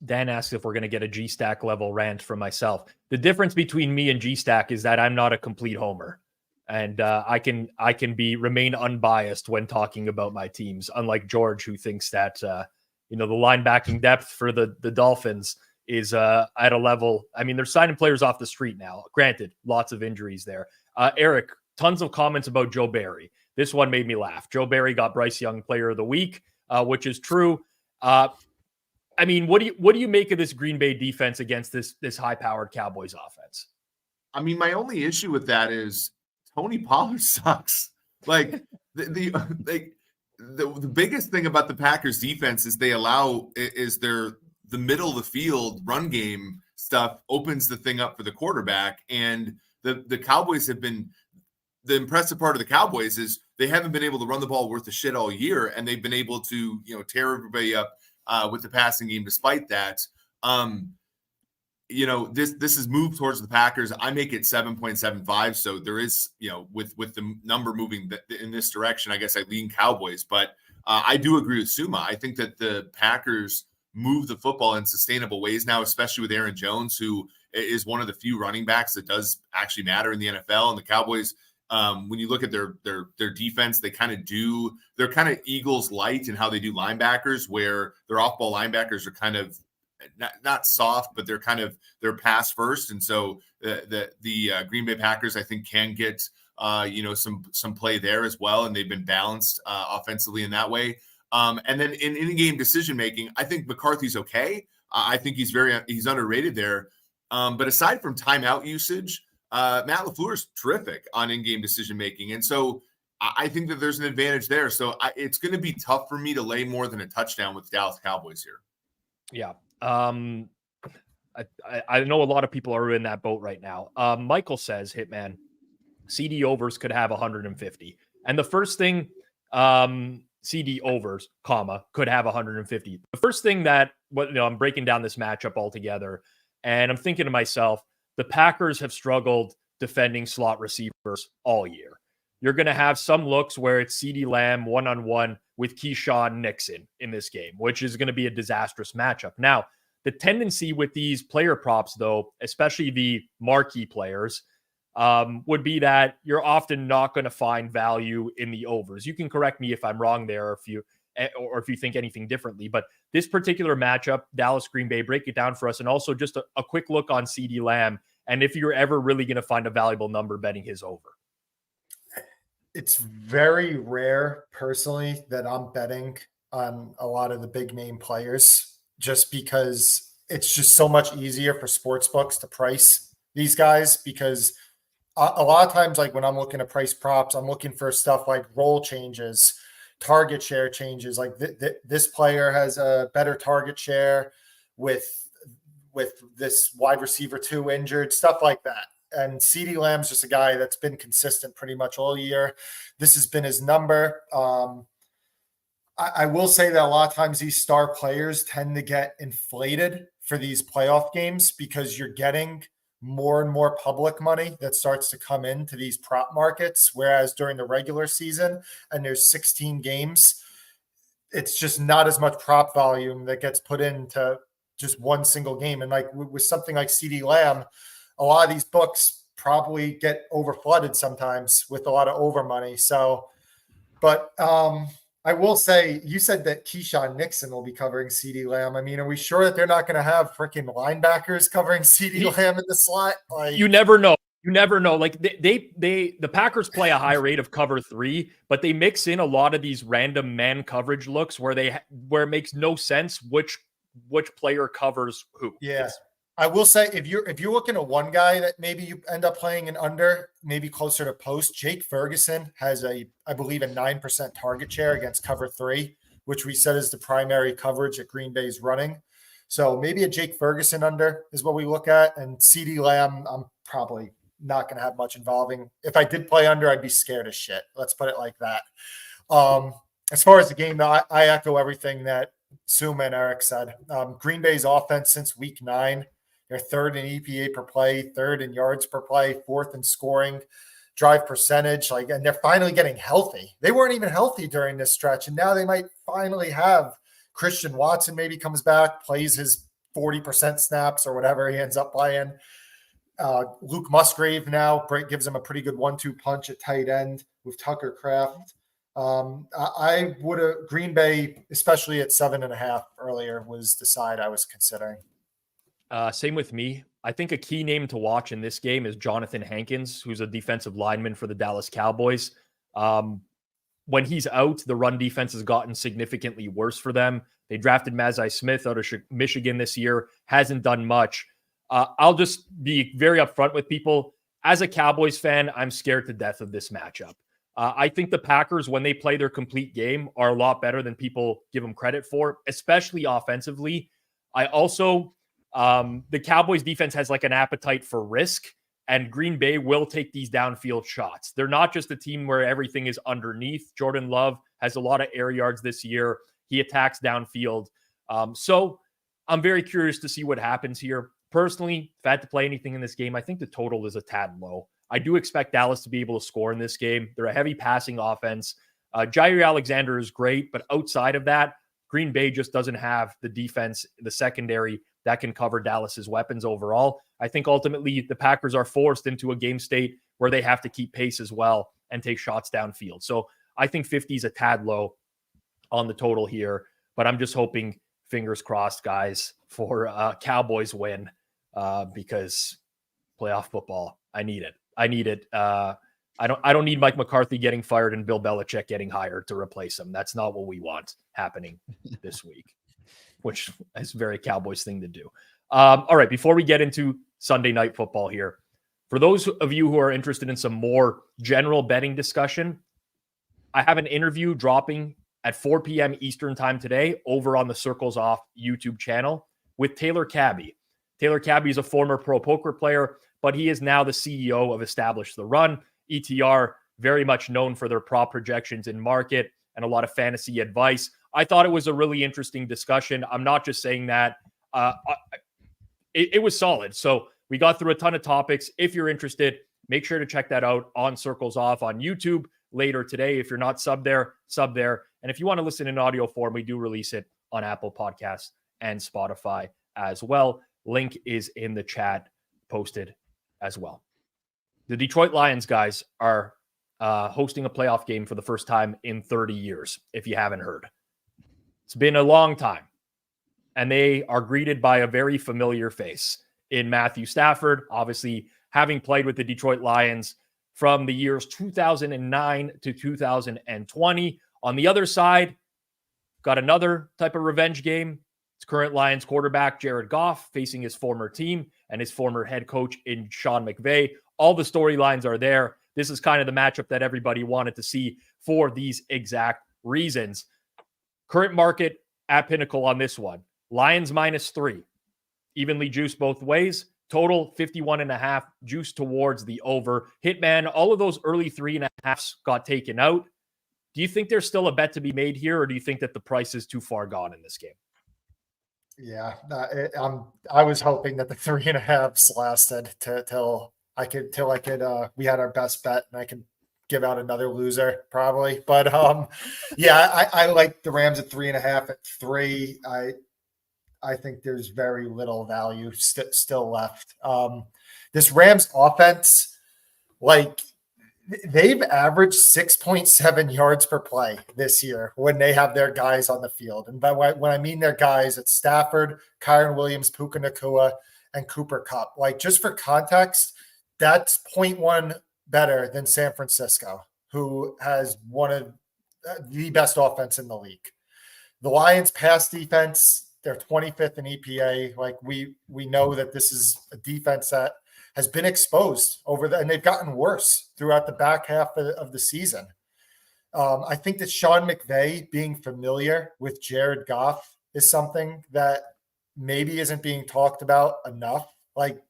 Speaker 1: Dan asks if we're going to get a G-Stack level rant from myself. The difference between me and G-Stack is that I'm not a complete homer, and I can remain unbiased when talking about my teams, unlike George, who thinks that the linebacking depth for the Dolphins is at a level. I mean, they're signing players off the street now. Granted, lots of injuries there. Eric, tons of comments about Joe Barry. This one made me laugh. Joe Barry got Bryce Young Player of the Week, which is true. I mean, what do you make of this Green Bay defense against this high-powered Cowboys offense?
Speaker 3: I mean, my only issue with that is Tony Pollard sucks. Like the biggest thing about the Packers defense is the middle of the field run game stuff opens the thing up for the quarterback. And the Cowboys have been, the impressive part of the Cowboys is they haven't been able to run the ball worth a shit all year, and they've been able to tear everybody up with the passing game. Despite that, this is moved towards the Packers. I make it 7.75. So there is, with the number moving in this direction, I guess I lean Cowboys. But I do agree with Suma. I think that the Packers move the football in sustainable ways now, especially with Aaron Jones, who is one of the few running backs that does actually matter in the NFL. And the Cowboys, when you look at their defense, they're kind of Eagles light in how they do linebackers, where their off-ball linebackers are kind of not soft, but they're pass first. And so the Green Bay Packers, I think, can get some play there as well, and they've been balanced offensively in that way. And then in in-game decision making, I think McCarthy's okay. I think he's underrated there. But aside from timeout usage, Matt LaFleur is terrific on in-game decision-making. And so I think that there's an advantage there. So it's going to be tough for me to lay more than a touchdown with the Dallas Cowboys here.
Speaker 1: Yeah. I know a lot of people are in that boat right now. Michael says, Hitman, CD overs could have 150. And the first thing, CD overs, could have 150. The first thing that, I'm breaking down this matchup altogether, and I'm thinking to myself, the Packers have struggled defending slot receivers all year. You're going to have some looks where it's CeeDee Lamb one-on-one with Keyshawn Nixon in this game, which is going to be a disastrous matchup. Now, the tendency with these player props, though, especially the marquee players, would be that you're often not going to find value in the overs. You can correct me if I'm wrong there, or if you think anything differently. But this particular matchup, Dallas Green Bay, break it down for us, and also just a quick look on CeeDee Lamb, and if you're ever really going to find a valuable number betting his over.
Speaker 2: It's very rare, personally, that I'm betting on a lot of the big name players, just because it's just so much easier for sports books to price these guys. Because a lot of times, like when I'm looking at price props, I'm looking for stuff like role changes, target share changes. Like this player has a better target share with this wide receiver 2 injured, stuff like that. And CeeDee Lamb's just a guy that's been consistent pretty much all year. This has been his number. I will say that a lot of times these star players tend to get inflated for these playoff games because you're getting more and more public money that starts to come into these prop markets. Whereas during the regular season, and there's 16 games, it's just not as much prop volume that gets put into just one single game. And like with something like CeeDee Lamb, a lot of these books probably get over flooded sometimes with a lot of over money. So, but I will say, you said that Keyshawn Nixon will be covering CeeDee Lamb. I mean, are we sure that they're not going to have freaking linebackers covering CeeDee Lamb in the slot? Like,
Speaker 1: you never know. You never know. Like the Packers play a high rate of cover 3, but they mix in a lot of these random man coverage looks where it makes no sense which player covers who.
Speaker 2: Yeah. I will say, if you're looking at one guy that maybe you end up playing an under, maybe closer to post, Jake Ferguson has I believe a 9% target share against cover 3, which we said is the primary coverage that Green Bay's running. So maybe a Jake Ferguson under is what we look at. And CeeDee Lamb, I'm probably not going to have much involving. If I did play under, I'd be scared as shit. Let's put it like that. As far as the game, though, I echo everything that Suma and Eric said. Green Bay's offense since week 9, they're 3rd in EPA per play, 3rd in yards per play, 4th in scoring, drive percentage. And they're finally getting healthy. They weren't even healthy during this stretch, and now they might finally have Christian Watson maybe comes back, plays his 40% snaps or whatever he ends up playing. Luke Musgrave now gives him a pretty good 1-2 punch at tight end with Tucker Kraft. I would have Green Bay, especially at 7.5 earlier, was the side I was considering.
Speaker 1: Same with me. I think a key name to watch in this game is Jonathan Hankins, who's a defensive lineman for the Dallas Cowboys. When he's out, the run defense has gotten significantly worse for them. They drafted Mazai Smith out of Michigan this year, hasn't done much. I'll just be very upfront with people. As a Cowboys fan, I'm scared to death of this matchup. I think the Packers, when they play their complete game, are a lot better than people give them credit for, especially offensively. I also... the Cowboys defense has like an appetite for risk, and Green Bay will take these downfield shots. They're not just a team where everything is underneath. Jordan Love has a lot of air yards this year. He attacks downfield. So I'm very curious to see what happens here. Personally, if I had to play anything in this game, I think the total is a tad low. I do expect Dallas to be able to score in this game. They're a heavy passing offense. Jair Alexander is great, but outside of that, Green Bay just doesn't have the defense, the secondary that can cover Dallas's weapons overall. I think ultimately the Packers are forced into a game state where they have to keep pace as well and take shots downfield. So I think 50 is a tad low on the total here, but I'm just hoping, fingers crossed, guys, for a Cowboys win because playoff football, I need it. I need it. I don't need Mike McCarthy getting fired and Bill Belichick getting hired to replace him. That's not what we want happening this week, which is a very Cowboys thing to do. All right, before we get into Sunday night football here, for those of you who are interested in some more general betting discussion, I have an interview dropping at 4 p.m. Eastern time today over on the Circles Off YouTube channel with Taylor Cabby. Taylor Cabby is a former pro poker player, but he is now the CEO of Establish the Run. ETR, very much known for their prop projections in market and a lot of fantasy advice. I thought it was a really interesting discussion. I'm not just saying that. It was solid. So we got through a ton of topics. If you're interested, Make sure to check that out on Circles Off on YouTube later today. If you're not sub there. And if you want to listen in audio form, we do release it on Apple Podcasts and Spotify as well. Link is in the chat posted as well. The Detroit Lions, guys, are hosting a playoff game for the first time in 30 years, if you haven't heard. It's been a long time. And they are greeted by a very familiar face in Matthew Stafford, obviously having played with the Detroit Lions from the years 2009 to 2020. On the other side, got another type of revenge game. It's current Lions quarterback Jared Goff facing his former team and his former head coach in Sean McVay. All the storylines are there. This is kind of the matchup that everybody wanted to see for these exact reasons. Current market at Pinnacle on this one. Lions -3. Evenly juiced both ways. Total 51.5, juice towards the over. Hitman, all of those early 3.5s got taken out. Do you think there's still a bet to be made here, or do you think that the price is too far gone in this game?
Speaker 2: Yeah, I was hoping that the 3.5s lasted till we had our best bet and I could give out another loser probably. But yeah, I like the Rams at 3.5 at 3. I think there's very little value still left. This Rams offense, like they've averaged 6.7 yards per play this year when they have their guys on the field. And when I mean their guys, it's Stafford, Kyron Williams, Puka Nacua, and Cooper Kupp. Like just for context, that's 0.1 better than San Francisco, who has one of the best offense in the league. The Lions pass defense, they're 25th in EPA. Like we know that this is a defense that has been exposed and they've gotten worse throughout the back half of the season. I think that Sean McVay being familiar with Jared Goff is something that maybe isn't being talked about enough. Like,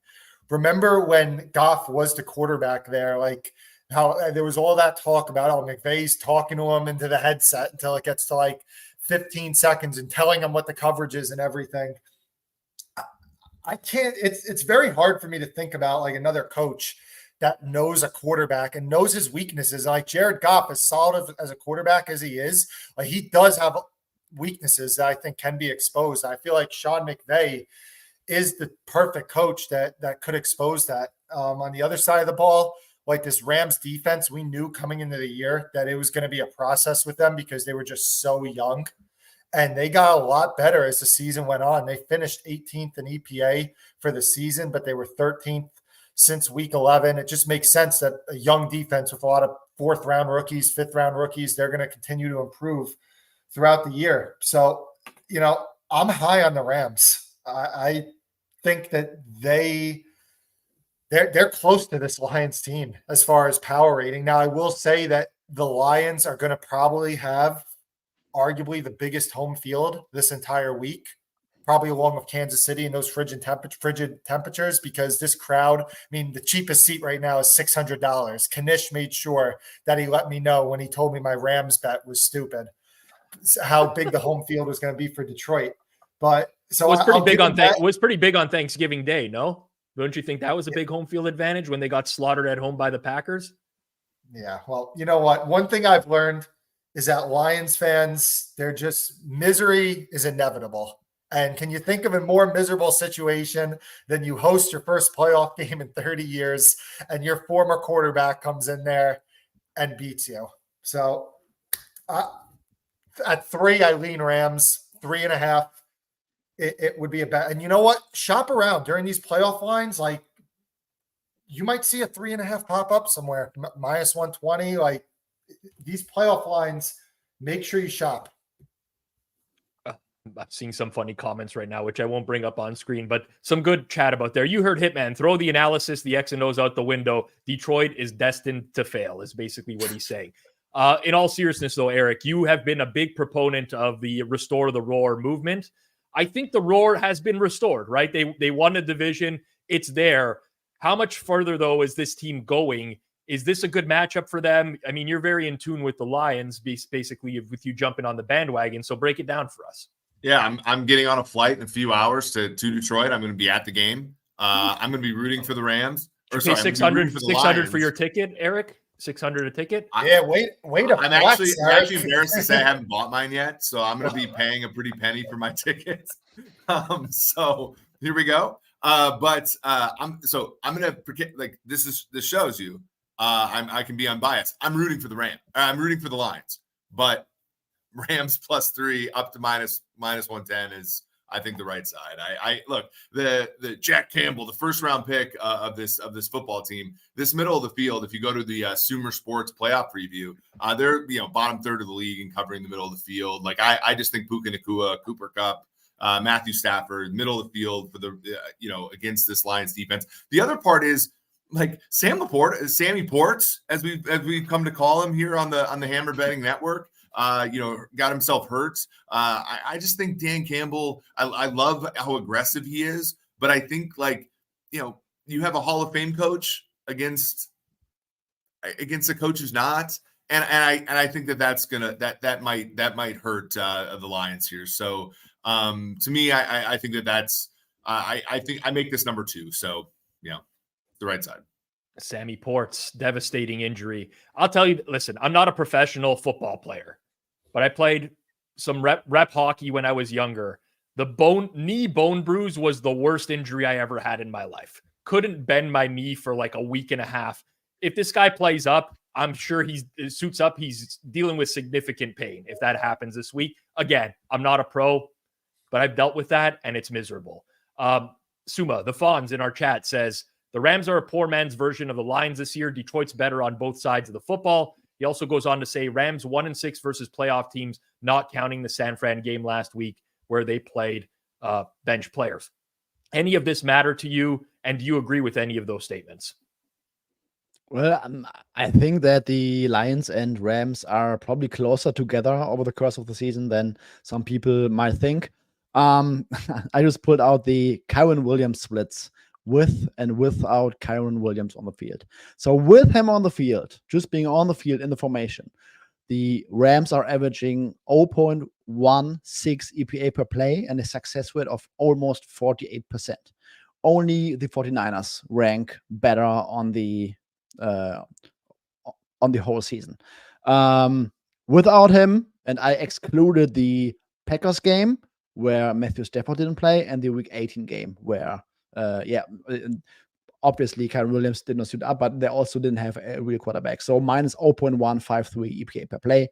Speaker 2: remember when Goff was the quarterback there, like how there was all that talk about how McVay's talking to him into the headset until it gets to like 15 seconds and telling him what the coverage is and everything. I can't, it's very hard for me to think about like another coach that knows a quarterback and knows his weaknesses. Like Jared Goff, as solid as a quarterback as he is, like he does have weaknesses that I think can be exposed. I feel like Sean McVay is the perfect coach that could expose that. On the other side of the ball, like this Rams defense, we knew coming into the year that it was going to be a process with them because they were just so young. And they got a lot better as the season went on. They finished 18th in EPA for the season, but they were 13th since week 11. It just makes sense that a young defense with a lot of 4th-round rookies, 5th-round rookies, they're going to continue to improve throughout the year. So, you know, I'm high on the Rams. I think that they're close to this Lions team as far as power rating. Now, I will say that the Lions are going to probably have arguably the biggest home field this entire week, probably along with Kansas City and those frigid temperatures, because this crowd, I mean, the cheapest seat right now is $600. Kanish made sure that he let me know when he told me my Rams bet was stupid, how big the home field was going to be for Detroit. But so
Speaker 1: it was pretty big on Thanksgiving Day, no? Don't you think that was a big home field advantage when they got slaughtered at home by the Packers?
Speaker 2: Yeah, well, you know what? One thing I've learned is that Lions fans, they're just, misery is inevitable. And can you think of a more miserable situation than you host your first playoff game in 30 years and your former quarterback comes in there and beats you? So at 3, I lean Rams. 3.5, it would be a bet. And you know what? Shop around during these playoff lines. Like, you might see a 3.5 pop up somewhere, -120. Like, these playoff lines, make sure you shop.
Speaker 1: I'm seeing some funny comments right now, which I won't bring up on screen, but some good chat about there. You heard Hitman, throw the analysis, the X and O's out the window. Detroit is destined to fail, is basically what he's saying. In all seriousness, though, Eric, you have been a big proponent of the Restore the Roar movement. I think the Roar has been restored, right? They won a division. It's there. How much further, though, is this team going? Is this a good matchup for them? I mean, you're very in tune with the Lions, basically, with you jumping on the bandwagon. So break it down for us.
Speaker 3: Yeah, I'm getting on a flight in a few hours to Detroit. I'm going to be at the game. I'm going to be rooting for the Rams.
Speaker 1: Did you pay 600 for your ticket, Eric? 600 a ticket?
Speaker 2: Wait
Speaker 3: I'm actually embarrassed to say I haven't bought mine yet, so I'm going to be paying a pretty penny for my tickets. So here we go. I'm going to like this shows you I can be unbiased. I'm rooting for the Rams. I'm rooting for the Lions, but Rams +3 up to minus 110 is, I think, the right side. I look, the Jack Campbell, the first round pick of this football team, this middle of the field. If you go to the Sumer Sports playoff preview, they're bottom third of the league and covering the middle of the field. Like I just think Puka Nacua, Cooper Kupp, Matthew Stafford, middle of the field for the against this Lions defense. The other part is like Sammy Ports, as we've come to call him here on the Hammer Betting Network. Got himself hurt. I just think Dan Campbell, I love how aggressive he is, but I think you have a Hall of Fame coach against a coach who's not. And I think that might hurt the Lions here. So to me, I think that's I think I make this number 2. So the right side.
Speaker 1: Sammy Ports, devastating injury. I'll tell you, listen, I'm not a professional football player, but I played some rep hockey when I was younger. The knee bone bruise was the worst injury I ever had in my life. Couldn't bend my knee for like a week and a half. If this guy plays up, I'm sure suits up. He's dealing with significant pain if that happens this week. Again, I'm not a pro, but I've dealt with that and it's miserable. Suma, the Fonz in our chat says, the Rams are a poor man's version of the Lions this year. Detroit's better on both sides of the football. He also goes on to say Rams 1-6 versus playoff teams, not counting the San Fran game last week where they played bench players. Any of this matter to you? And do you agree with any of those statements?
Speaker 4: Well, I think that the Lions and Rams are probably closer together over the course of the season than some people might think. I just pulled out the Kyren Williams splits with and without Kyren Williams on the field. So with him on the field, just being on the field in the formation, the Rams are averaging 0.16 EPA per play and a success rate of almost 48%. Only the 49ers rank better on the whole season. Without him, and I excluded the Packers game where Matthew Stafford didn't play and the Week 18 game where obviously Kyren Williams did not suit up, but they also didn't have a real quarterback. So minus 0.153 EPA per play,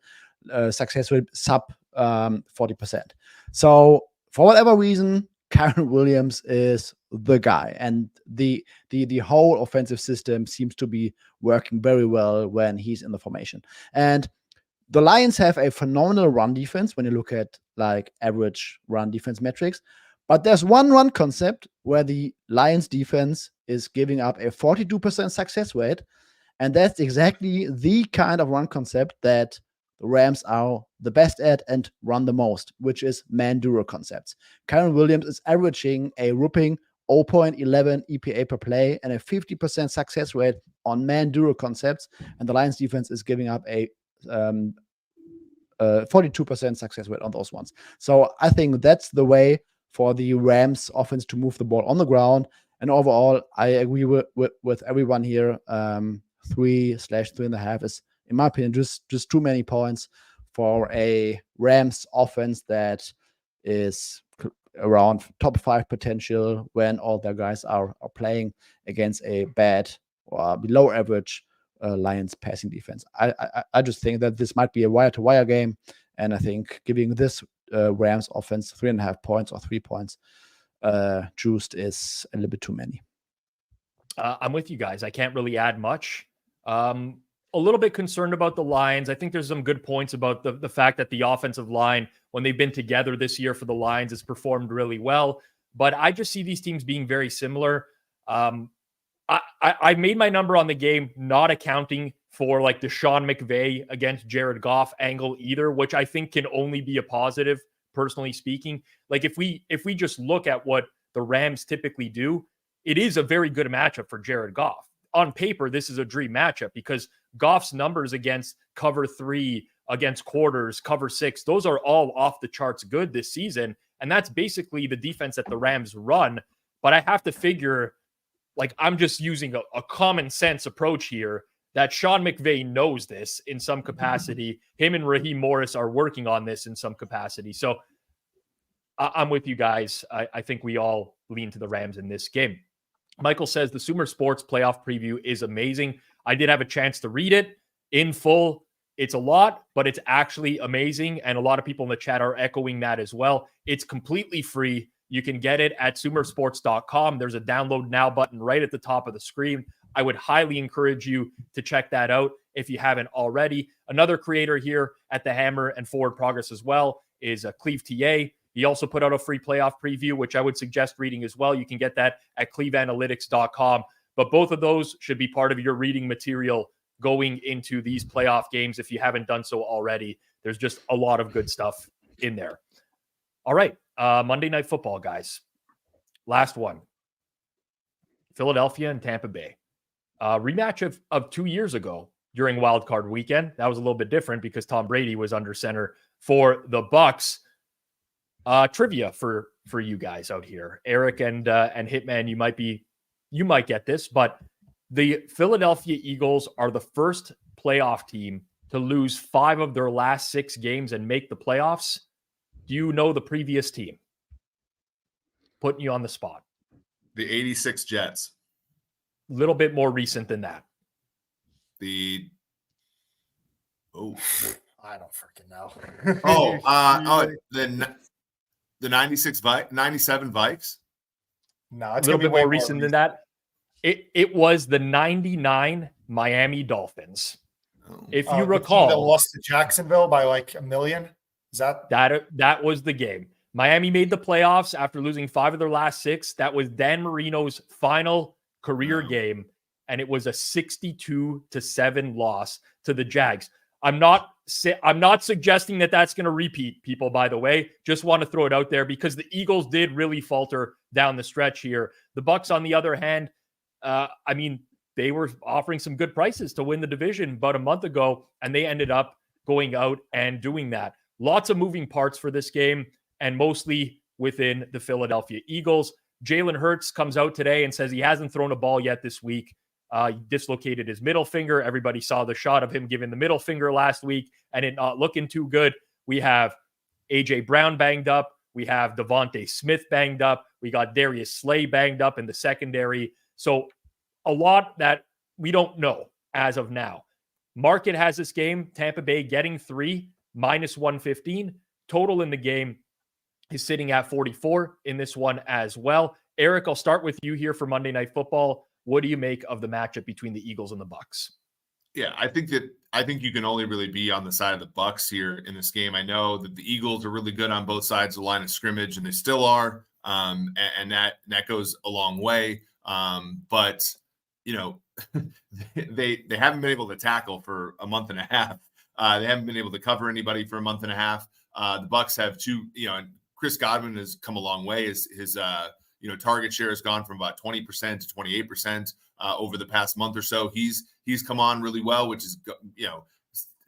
Speaker 4: success rate sub 40%. So for whatever reason, Kyren Williams is the guy, and the whole offensive system seems to be working very well when he's in the formation. And the Lions have a phenomenal run defense when you look at like average run defense metrics. But there's one run concept where the Lions defense is giving up a 42% success rate. And that's exactly the kind of run concept that the Rams are the best at and run the most, which is man-duro concepts. Kyren Williams is averaging a whopping 0.11 EPA per play and a 50% success rate on man-duro concepts. And the Lions defense is giving up a 42% success rate on those ones. So I think that's the way for the Rams offense to move the ball on the ground. And overall, I agree with everyone here. 3/3.5 is, in my opinion, just too many points for a Rams offense that is around top 5 potential when all their guys are playing against a bad or below average Lions passing defense. I just think that this might be a wire-to-wire game, and I think giving this Rams offense 3.5 points or 3 points juiced is a little bit too many.
Speaker 1: I'm with you guys. I can't really add much. A little bit concerned about the Lions. I think there's some good points about the fact that the offensive line, when they've been together this year for the Lions, has performed really well. But I just see these teams being very similar. I made my number on the game, not accounting for like the Sean McVay against Jared Goff angle either, which I think can only be a positive, personally speaking. Like if we just look at what the Rams typically do, it is a very good matchup for Jared Goff. On paper, this is a dream matchup because Goff's numbers against cover 3, against quarters, cover 6, those are all off the charts good this season. And that's basically the defense that the Rams run. But I have to figure like I'm just using a common sense approach here, that Sean McVay knows this in some capacity. Him and Raheem Morris are working on this in some capacity. So I'm with you guys. I think we all lean to the Rams in this game. Michael says the Sumer Sports playoff preview is amazing. I did have a chance to read it in full. It's a lot, but it's actually amazing. And a lot of people in the chat are echoing that as well. It's completely free. You can get it at sumersports.com. There's a download now button right at the top of the screen. I would highly encourage you to check that out if you haven't already. Another creator here at the Hammer and Forward Progress as well is Cleve TA. He also put out a free playoff preview, which I would suggest reading as well. You can get that at cleveanalytics.com. But both of those should be part of your reading material going into these playoff games if you haven't done so already. There's just a lot of good stuff in there. All right. Monday Night Football, guys. Last one. Philadelphia and Tampa Bay. Rematch of 2 years ago during Wild Card Weekend. That was a little bit different because Tom Brady was under center for the Bucs. Trivia for you guys out here, Eric and Hitman. You might get this, but the Philadelphia Eagles are the first playoff team to lose 5 of their last 6 games and make the playoffs. Do you know the previous team? Putting you on the spot.
Speaker 3: The 86 Jets.
Speaker 1: A little bit more recent than that.
Speaker 3: The
Speaker 2: I don't freaking know.
Speaker 3: The 97 Vikes.
Speaker 2: No, it's
Speaker 1: a little bit
Speaker 2: way
Speaker 1: more recent than that. It was the 99 Miami Dolphins. If you recall,
Speaker 2: they lost to Jacksonville by like 1 million. Is
Speaker 1: that was the game? Miami made the playoffs after losing 5 of their last 6. That was Dan Marino's final career game, and it was a 62-7 loss to the Jags. I'm not suggesting that that's going to repeat, people, by the way. Just want to throw it out there because the Eagles did really falter down the stretch here. The Bucs, on the other hand, they were offering some good prices to win the division about a month ago, and they ended up going out and doing that. Lots of moving parts for this game, and mostly within the Philadelphia Eagles. Jalen Hurts comes out today and says he hasn't thrown a ball yet this week. He dislocated his middle finger. Everybody saw the shot of him giving the middle finger last week and it not looking too good. We have A.J. Brown banged up. We have Devontae Smith banged up. We got Darius Slay banged up in the secondary. So a lot that we don't know as of now. Market has this game, Tampa Bay getting 3, -115. Total in the game is sitting at 44 in this one as well. Eric, I'll start with you here for Monday Night Football. What do you make of the matchup between the Eagles and the Bucs?
Speaker 3: Yeah, I think you can only really be on the side of the Bucs here in this game. I know that the Eagles are really good on both sides of the line of scrimmage, and they still are, and that goes a long way. But you know, they haven't been able to tackle for a month and a half. They haven't been able to cover anybody for a month and a half. The Bucs have 2. And Chris Godwin has come a long way. His target share has gone from about 20% to 28% over the past month or so. He's come on really well, which is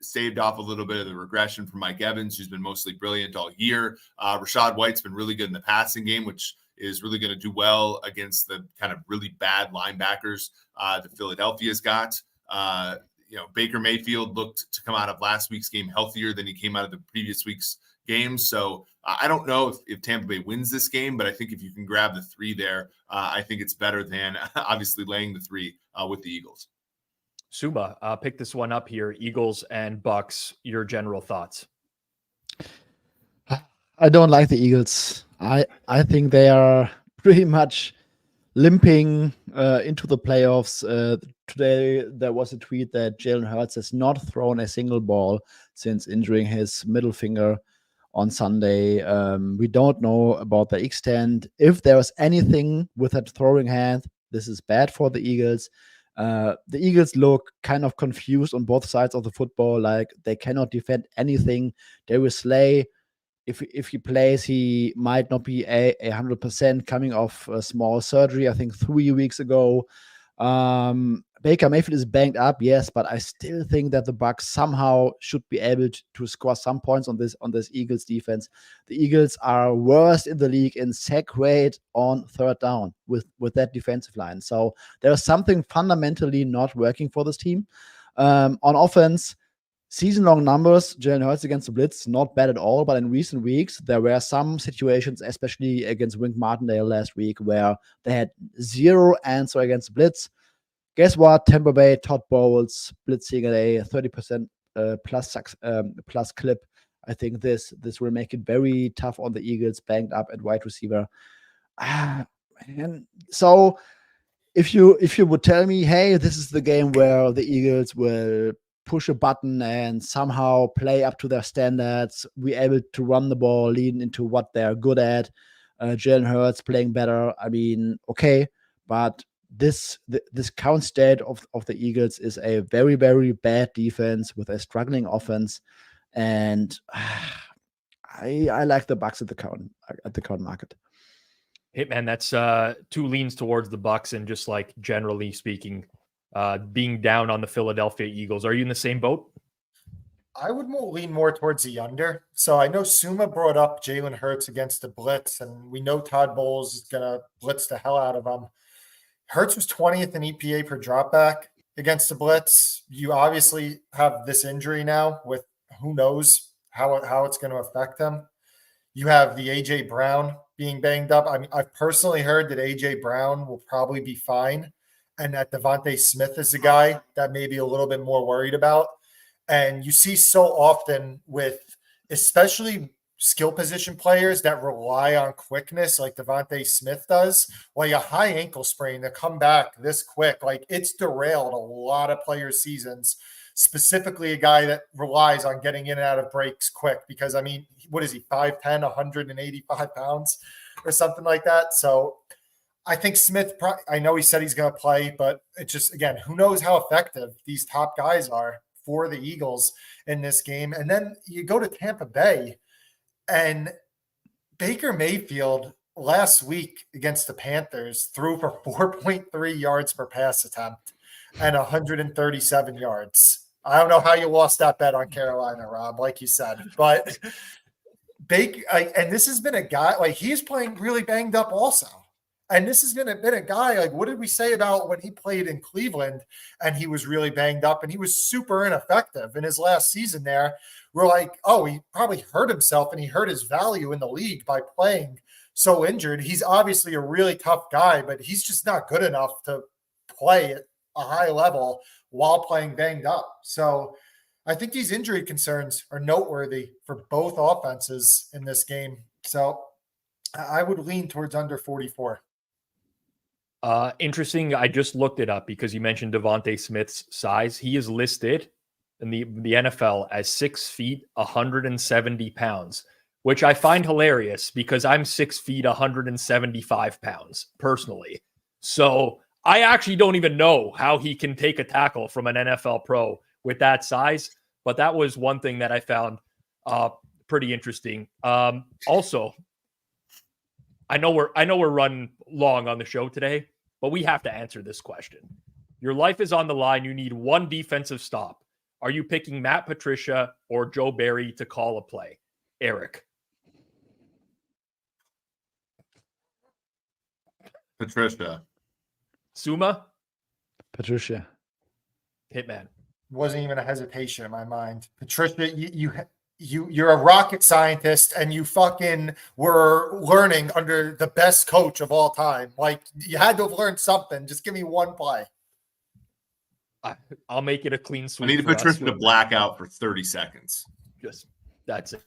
Speaker 3: staved off a little bit of the regression from Mike Evans, who's been mostly brilliant all year. Rashad White's been really good in the passing game, which is really going to do well against the kind of really bad linebackers that Philadelphia's got. Baker Mayfield looked to come out of last week's game healthier than he came out of the previous week's game. So I don't know if Tampa Bay wins this game, but I think if you can grab the 3 there, I think it's better than obviously laying the 3 with the Eagles.
Speaker 1: Suma, pick this one up here. Eagles and Bucs, your general thoughts.
Speaker 4: I don't like the Eagles. I think they are pretty much limping into the playoffs. Today, there was a tweet that Jalen Hurts has not thrown a single ball since injuring his middle finger on Sunday. We don't know about the extent. If there was anything with that throwing hand, this is bad for the Eagles. The Eagles look kind of confused on both sides of the football, like they cannot defend anything. Darius Slay, if he plays, he might not be 100% coming off a small surgery, I think 3 weeks ago. Baker Mayfield is banged up, yes, but I still think that the Bucs somehow should be able to score some points on this Eagles defense. The Eagles are worst in the league in sack rate on third down with that defensive line. So there's something fundamentally not working for this team. On offense, season-long numbers, Jalen Hurts against the blitz, not bad at all. But in recent weeks, there were some situations, especially against Wink Martindale last week, where they had zero answer against the blitz. Guess what? Tampa Bay, Todd Bowles blitzing at a 30% plus clip. I think this will make it very tough on the Eagles, banged up at wide receiver. And so if you would tell me, hey, this is the game where the Eagles will push a button and somehow play up to their standards, we able to run the ball, lean into what they're good at, Jalen Hurts playing better, I mean, okay, but this current state of the Eagles is a very, very bad defense with a struggling offense, and I like the Bucs at the current market.
Speaker 1: Hitman, that's two leans towards the Bucs, and just like generally speaking, being down on the Philadelphia Eagles. Are you in the same boat?
Speaker 2: I would lean more towards the under. So I know Suma brought up Jalen Hurts against the blitz, and we know Todd Bowles is going to blitz the hell out of him. Hurts was 20th in EPA per dropback against the blitz. You obviously have this injury now with who knows how it's going to affect him. You have the A.J. Brown being banged up. I mean, I've personally heard that A.J. Brown will probably be fine, and that Devontae Smith is the guy that may be a little bit more worried about. And you see so often with especially skill position players that rely on quickness like Devontae Smith does, like a high ankle sprain to come back this quick, like it's derailed a lot of players' seasons, specifically a guy that relies on getting in and out of breaks quick because, I mean, what is he, 5'10", 185 pounds or something like that? So I think Smith, I know he said he's going to play, but it's just, again, who knows how effective these top guys are for the Eagles in this game. And then you go to Tampa Bay, and Baker Mayfield last week against the Panthers threw for 4.3 yards per pass attempt and 137 yards. I don't know how you lost that bet on Carolina, Rob, like you said, but Baker, and this has been a guy, like he's playing really banged up also. And this has been a guy, like, what did we say about when he played in Cleveland and he was really banged up and he was super ineffective in his last season there? We're like, oh, he probably hurt himself and he hurt his value in the league by playing so injured. He's obviously a really tough guy, but he's just not good enough to play at a high level while playing banged up. So I think these injury concerns are noteworthy for both offenses in this game. So I would lean towards under 44.
Speaker 1: Interesting. I just looked it up because you mentioned Devontae Smith's size. He is listed in the NFL as 6 feet, 170 pounds, which I find hilarious because I'm 6 feet, 175 pounds personally. So I actually don't even know how he can take a tackle from an NFL pro with that size. But that was one thing that I found pretty interesting. Also, I know we're running long on the show today, but we have to answer this question. Your life is on the line. You need one defensive stop. Are you picking Matt Patricia or Joe Barry to call a play? Eric.
Speaker 3: Patricia.
Speaker 1: Suma?
Speaker 4: Patricia.
Speaker 1: Hitman.
Speaker 2: Wasn't even a hesitation in my mind. Patricia, you're a rocket scientist and you fucking were learning under the best coach of all time. Like, you had to have learned something. Just give me one play.
Speaker 1: I'll make it a clean sweep.
Speaker 3: I need Patricia to black out for 30 seconds.
Speaker 1: Just that's it.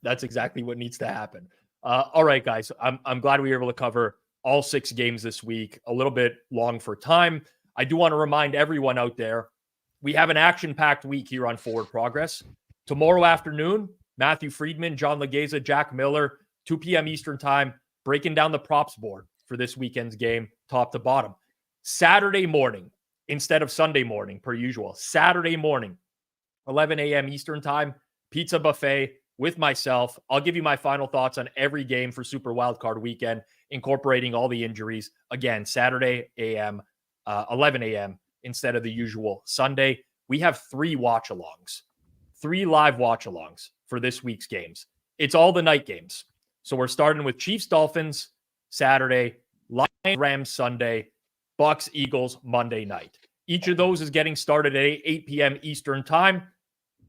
Speaker 1: That's exactly what needs to happen. All right, guys. I'm glad we were able to cover all 6 games this week. A little bit long for time. I do want to remind everyone out there, we have an action-packed week here on Forward Progress. Tomorrow afternoon, Matthew Friedman, John Legeza, Jack Miller, 2 p.m. Eastern time, breaking down the props board for this weekend's game, top to bottom. Saturday morning, instead of Sunday morning, per usual, Saturday morning, 11 a.m. Eastern time, pizza buffet with myself. I'll give you my final thoughts on every game for Super Wildcard Weekend, incorporating all the injuries. Again, Saturday a.m., 11 a.m. instead of the usual Sunday. We have 3 watch-alongs, 3 live watch-alongs for this week's games. It's all the night games. So we're starting with Chiefs-Dolphins Saturday, Lions-Rams Sunday, Bucs-Eagles Monday night. Each of those is getting started at 8 p.m. Eastern time.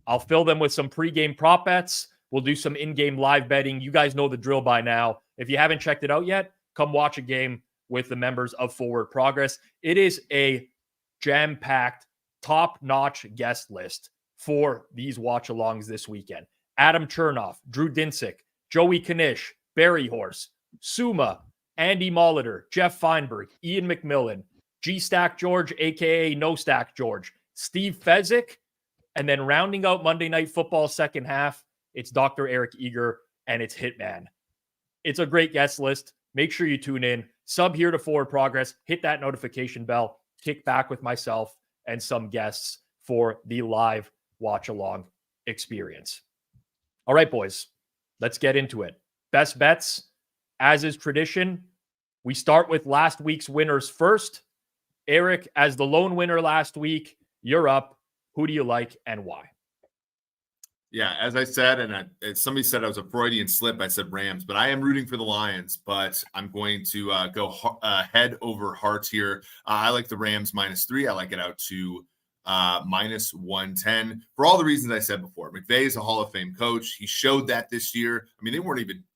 Speaker 1: I'll fill them with some pregame prop bets. We'll do some in-game live betting. You guys know the drill by now. If you haven't checked it out yet, come watch a game with the members of Forward Progress. It is a jam-packed, top-notch guest list for these watch-alongs this weekend. Adam Chernoff, Drew Dinsick, Joey Knish, Barry Horse, Suma, Andy Molitor, Jeff Feinberg, Ian McMillan, G-Stack George, a.k.a. No Stack George, Steve Fezzik, and then rounding out Monday Night Football second half, it's Dr. Eric Eager, and it's Hitman. It's a great guest list. Make sure you tune in. Sub here to Forward Progress. Hit that notification bell. Kick back with myself and some guests for the live watch-along experience. All right, boys. Let's get into it. Best bets, as is tradition. We start with last week's winners first. Eric, as the lone winner last week, you're up. Who do you like and why?
Speaker 3: Yeah, as I said, and somebody said I was a Freudian slip. I said Rams, but I am rooting for the Lions, but I'm going to go head over heart here. I like the Rams -3. I like it out to -110 for all the reasons I said before. McVay is a Hall of Fame coach. He showed that this year. I mean,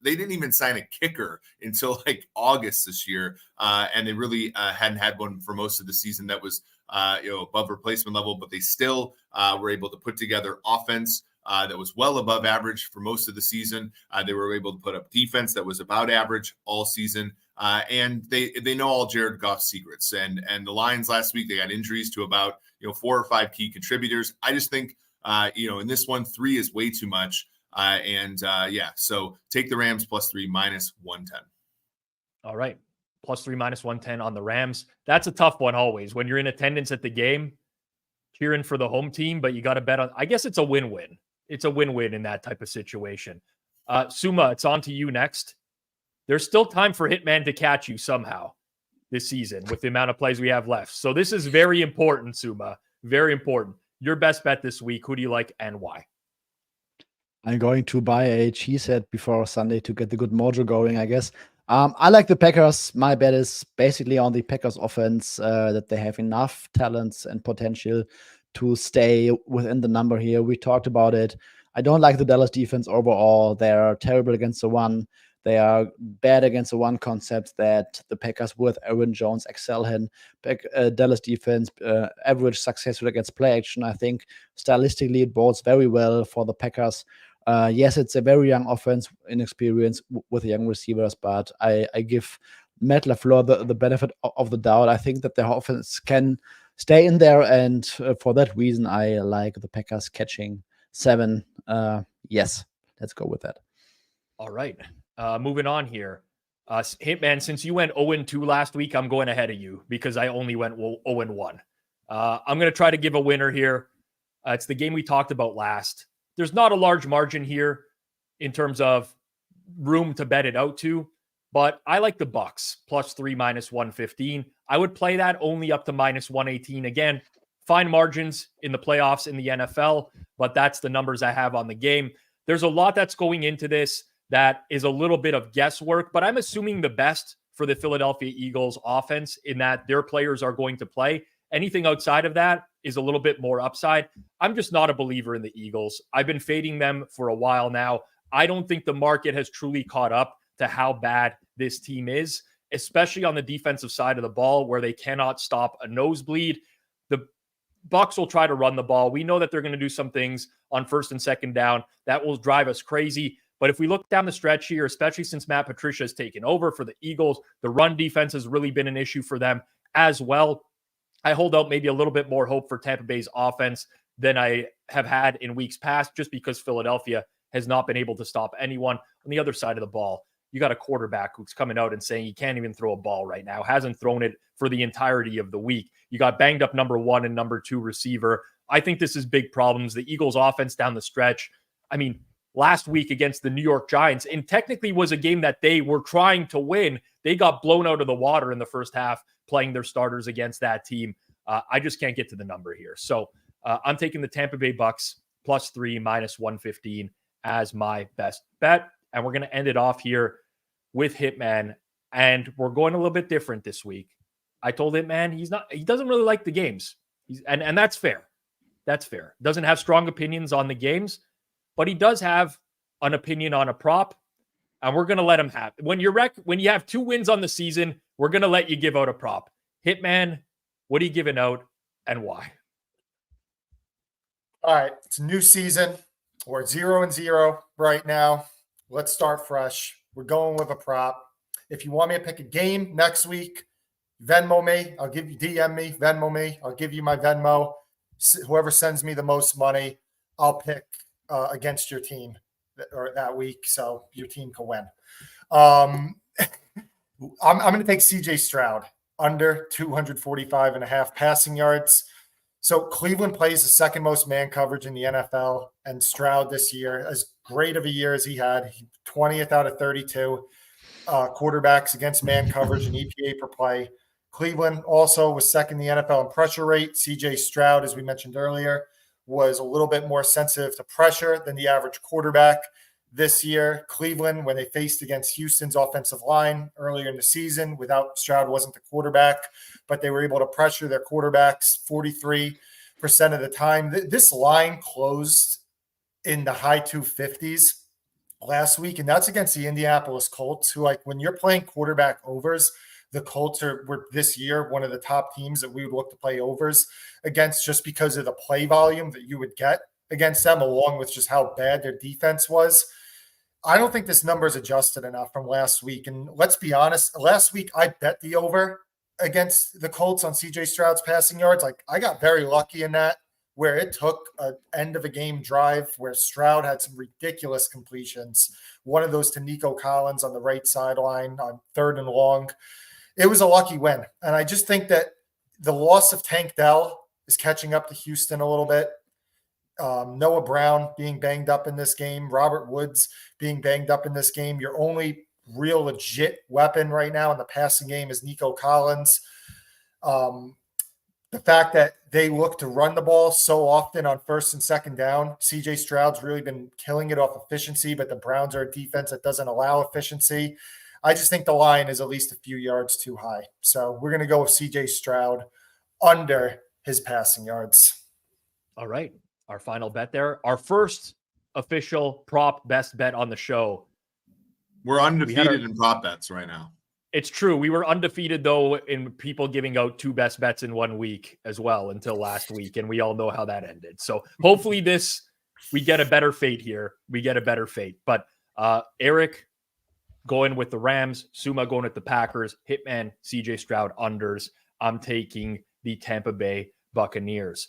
Speaker 3: they didn't even sign a kicker until like August this year. And they really hadn't had one for most of the season that was, above replacement level, but they still were able to put together offense that was well above average for most of the season. They were able to put up defense that was about average all season. And they know all Jared Goff's secrets. And the Lions last week, they got injuries to about 4 or 5 key contributors. I just think in this one, 3 is way too much. So take the Rams +3 -110.
Speaker 1: All right. +3 -110 on the Rams. That's a tough one always. When you're in attendance at the game, cheering for the home team, but you got to bet on, I guess it's a win-win. It's a win-win in that type of situation. Suma, it's on to you next. There's still time for Hitman to catch you somehow this season with the amount of plays we have left. So this is very important, Suma. Very important. Your best bet this week. Who do you like and why?
Speaker 4: I'm going to buy a cheesehead before Sunday to get the good mojo going, I guess. I like the Packers. My bet is basically on the Packers offense, that they have enough talents and potential to stay within the number here. We talked about it. I don't like the Dallas defense overall. They are terrible against the run. They are bad against the one concept that the Packers with Aaron Jones excel in. Dallas defense, average successful against play action. I think stylistically it bodes very well for the Packers. Yes, it's a very young offense, inexperienced with young receivers, but I give Matt LaFleur the benefit of the doubt. I think that their offense can stay in there, and for that reason, I like the Packers catching 7. Yes, let's go with that.
Speaker 1: All right. Moving on here. Hitman, since you went 0-2 last week, I'm going ahead of you because I only went 0-1. I'm going to try to give a winner here. It's the game we talked about last. There's not a large margin here in terms of room to bet it out to, but I like the Bucs +3 -115. I would play that only up to -118. Again, fine margins in the playoffs in the NFL, but that's the numbers I have on the game. There's a lot that's going into this that is a little bit of guesswork, but I'm assuming the best for the Philadelphia Eagles offense in that their players are going to play. Anything outside of that is a little bit more upside. I'm just not a believer in the Eagles. I've been fading them for a while now. I don't think the market has truly caught up to how bad this team is, especially on the defensive side of the ball where they cannot stop a nosebleed. The Bucs will try to run the ball. We know that they're going to do some things on first and second down that will drive us crazy. But if we look down the stretch here, especially since Matt Patricia has taken over for the Eagles, the run defense has really been an issue for them as well. I hold out maybe a little bit more hope for Tampa Bay's offense than I have had in weeks past, just because Philadelphia has not been able to stop anyone. On the other side of the ball, you got a quarterback who's coming out and saying he can't even throw a ball right now, hasn't thrown it for the entirety of the week. You got banged up number 1 and number 2 receiver. I think this is big problems. The Eagles offense down the stretch, I mean, last week against the New York Giants, and technically was a game that they were trying to win. They got blown out of the water in the first half playing their starters against that team. I just can't get to the number here. So I'm taking the Tampa Bay Bucks +3 -115 as my best bet. And we're going to end it off here with Hitman. And we're going a little bit different this week. I told Hitman he doesn't really like the games. And that's fair. That's fair. Doesn't have strong opinions on the games, but he does have an opinion on a prop. And we're going to let him have it. When you have 2 wins on the season, we're going to let you give out a prop. Hitman, what are you giving out and why?
Speaker 2: All right. It's a new season. We're 0-0 right now. Let's start fresh. We're going with a prop. If you want me to pick a game next week, Venmo me. I'll give you DM me, Venmo me. I'll give you my Venmo. Whoever sends me the most money, I'll pick against your team or that week, so your team can win. I'm going to take CJ Stroud under 245.5 passing yards. So Cleveland plays the second most man coverage in the NFL, and Stroud this year, as great of a year as he had, 20th out of 32 quarterbacks against man coverage and EPA per play. Cleveland also was second in the NFL in pressure rate. CJ Stroud, as we mentioned earlier, was a little bit more sensitive to pressure than the average quarterback this year. Cleveland, when they faced against Houston's offensive line earlier in the season, without Stroud wasn't the quarterback, but they were able to pressure their quarterbacks 43% of the time. This line closed in the high 250s last week, and that's against the Indianapolis Colts, who, like, when you're playing quarterback overs, the Colts were this year one of the top teams that we would look to play overs against, just because of the play volume that you would get against them, along with just how bad their defense was. I don't think this number is adjusted enough from last week. And let's be honest, last week I bet the over against the Colts on CJ Stroud's passing yards. Like, I got very lucky in that, where it took an end of a game drive where Stroud had some ridiculous completions. One of those to Nico Collins on the right sideline on 3rd and long. It was a lucky win. And I just think that the loss of Tank Dell is catching up to Houston a little bit. Noah Brown being banged up in this game, Robert Woods being banged up in this game. Your only real legit weapon right now in the passing game is Nico Collins. The fact that they look to run the ball so often on 1st and 2nd down, CJ Stroud's really been killing it off efficiency, but the Browns are a defense that doesn't allow efficiency. I just think the line is at least a few yards too high. So we're going to go with CJ Stroud under his passing yards.
Speaker 1: All right. Our final bet there. Our first official prop best bet on the show.
Speaker 3: We're undefeated in prop bets right now.
Speaker 1: It's true. We were undefeated, though, in people giving out 2 best bets in 1 week as well until last week. And we all know how that ended. So hopefully we get a better fate here. We get a better fate. But Eric going with the Rams, Suma going with the Packers, Hitman, CJ Stroud unders. I'm taking the Tampa Bay Buccaneers.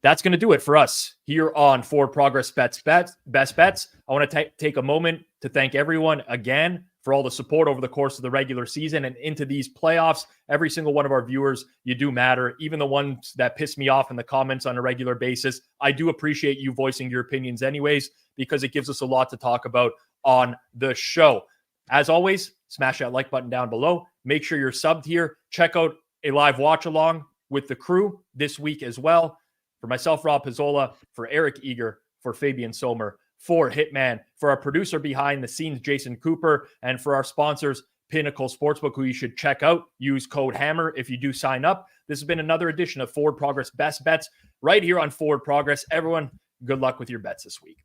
Speaker 1: That's going to do it for us here on Forward Progress Best Bets. I want to take a moment to thank everyone again for all the support over the course of the regular season and into these playoffs. Every single one of our viewers, you do matter. Even the ones that piss me off in the comments on a regular basis, I do appreciate you voicing your opinions anyways, because it gives us a lot to talk about on the show. As always, smash that like button down below. Make sure you're subbed here. Check out a live watch along with the crew this week as well. For myself, Rob Pizzola, for Eric Eager, for Fabian Sommer, for Hitman, for our producer behind the scenes, Jason Cooper, and for our sponsors, Pinnacle Sportsbook, who you should check out. Use code HAMMER if you do sign up. This has been another edition of Forward Progress Best Bets right here on Forward Progress. Everyone, good luck with your bets this week.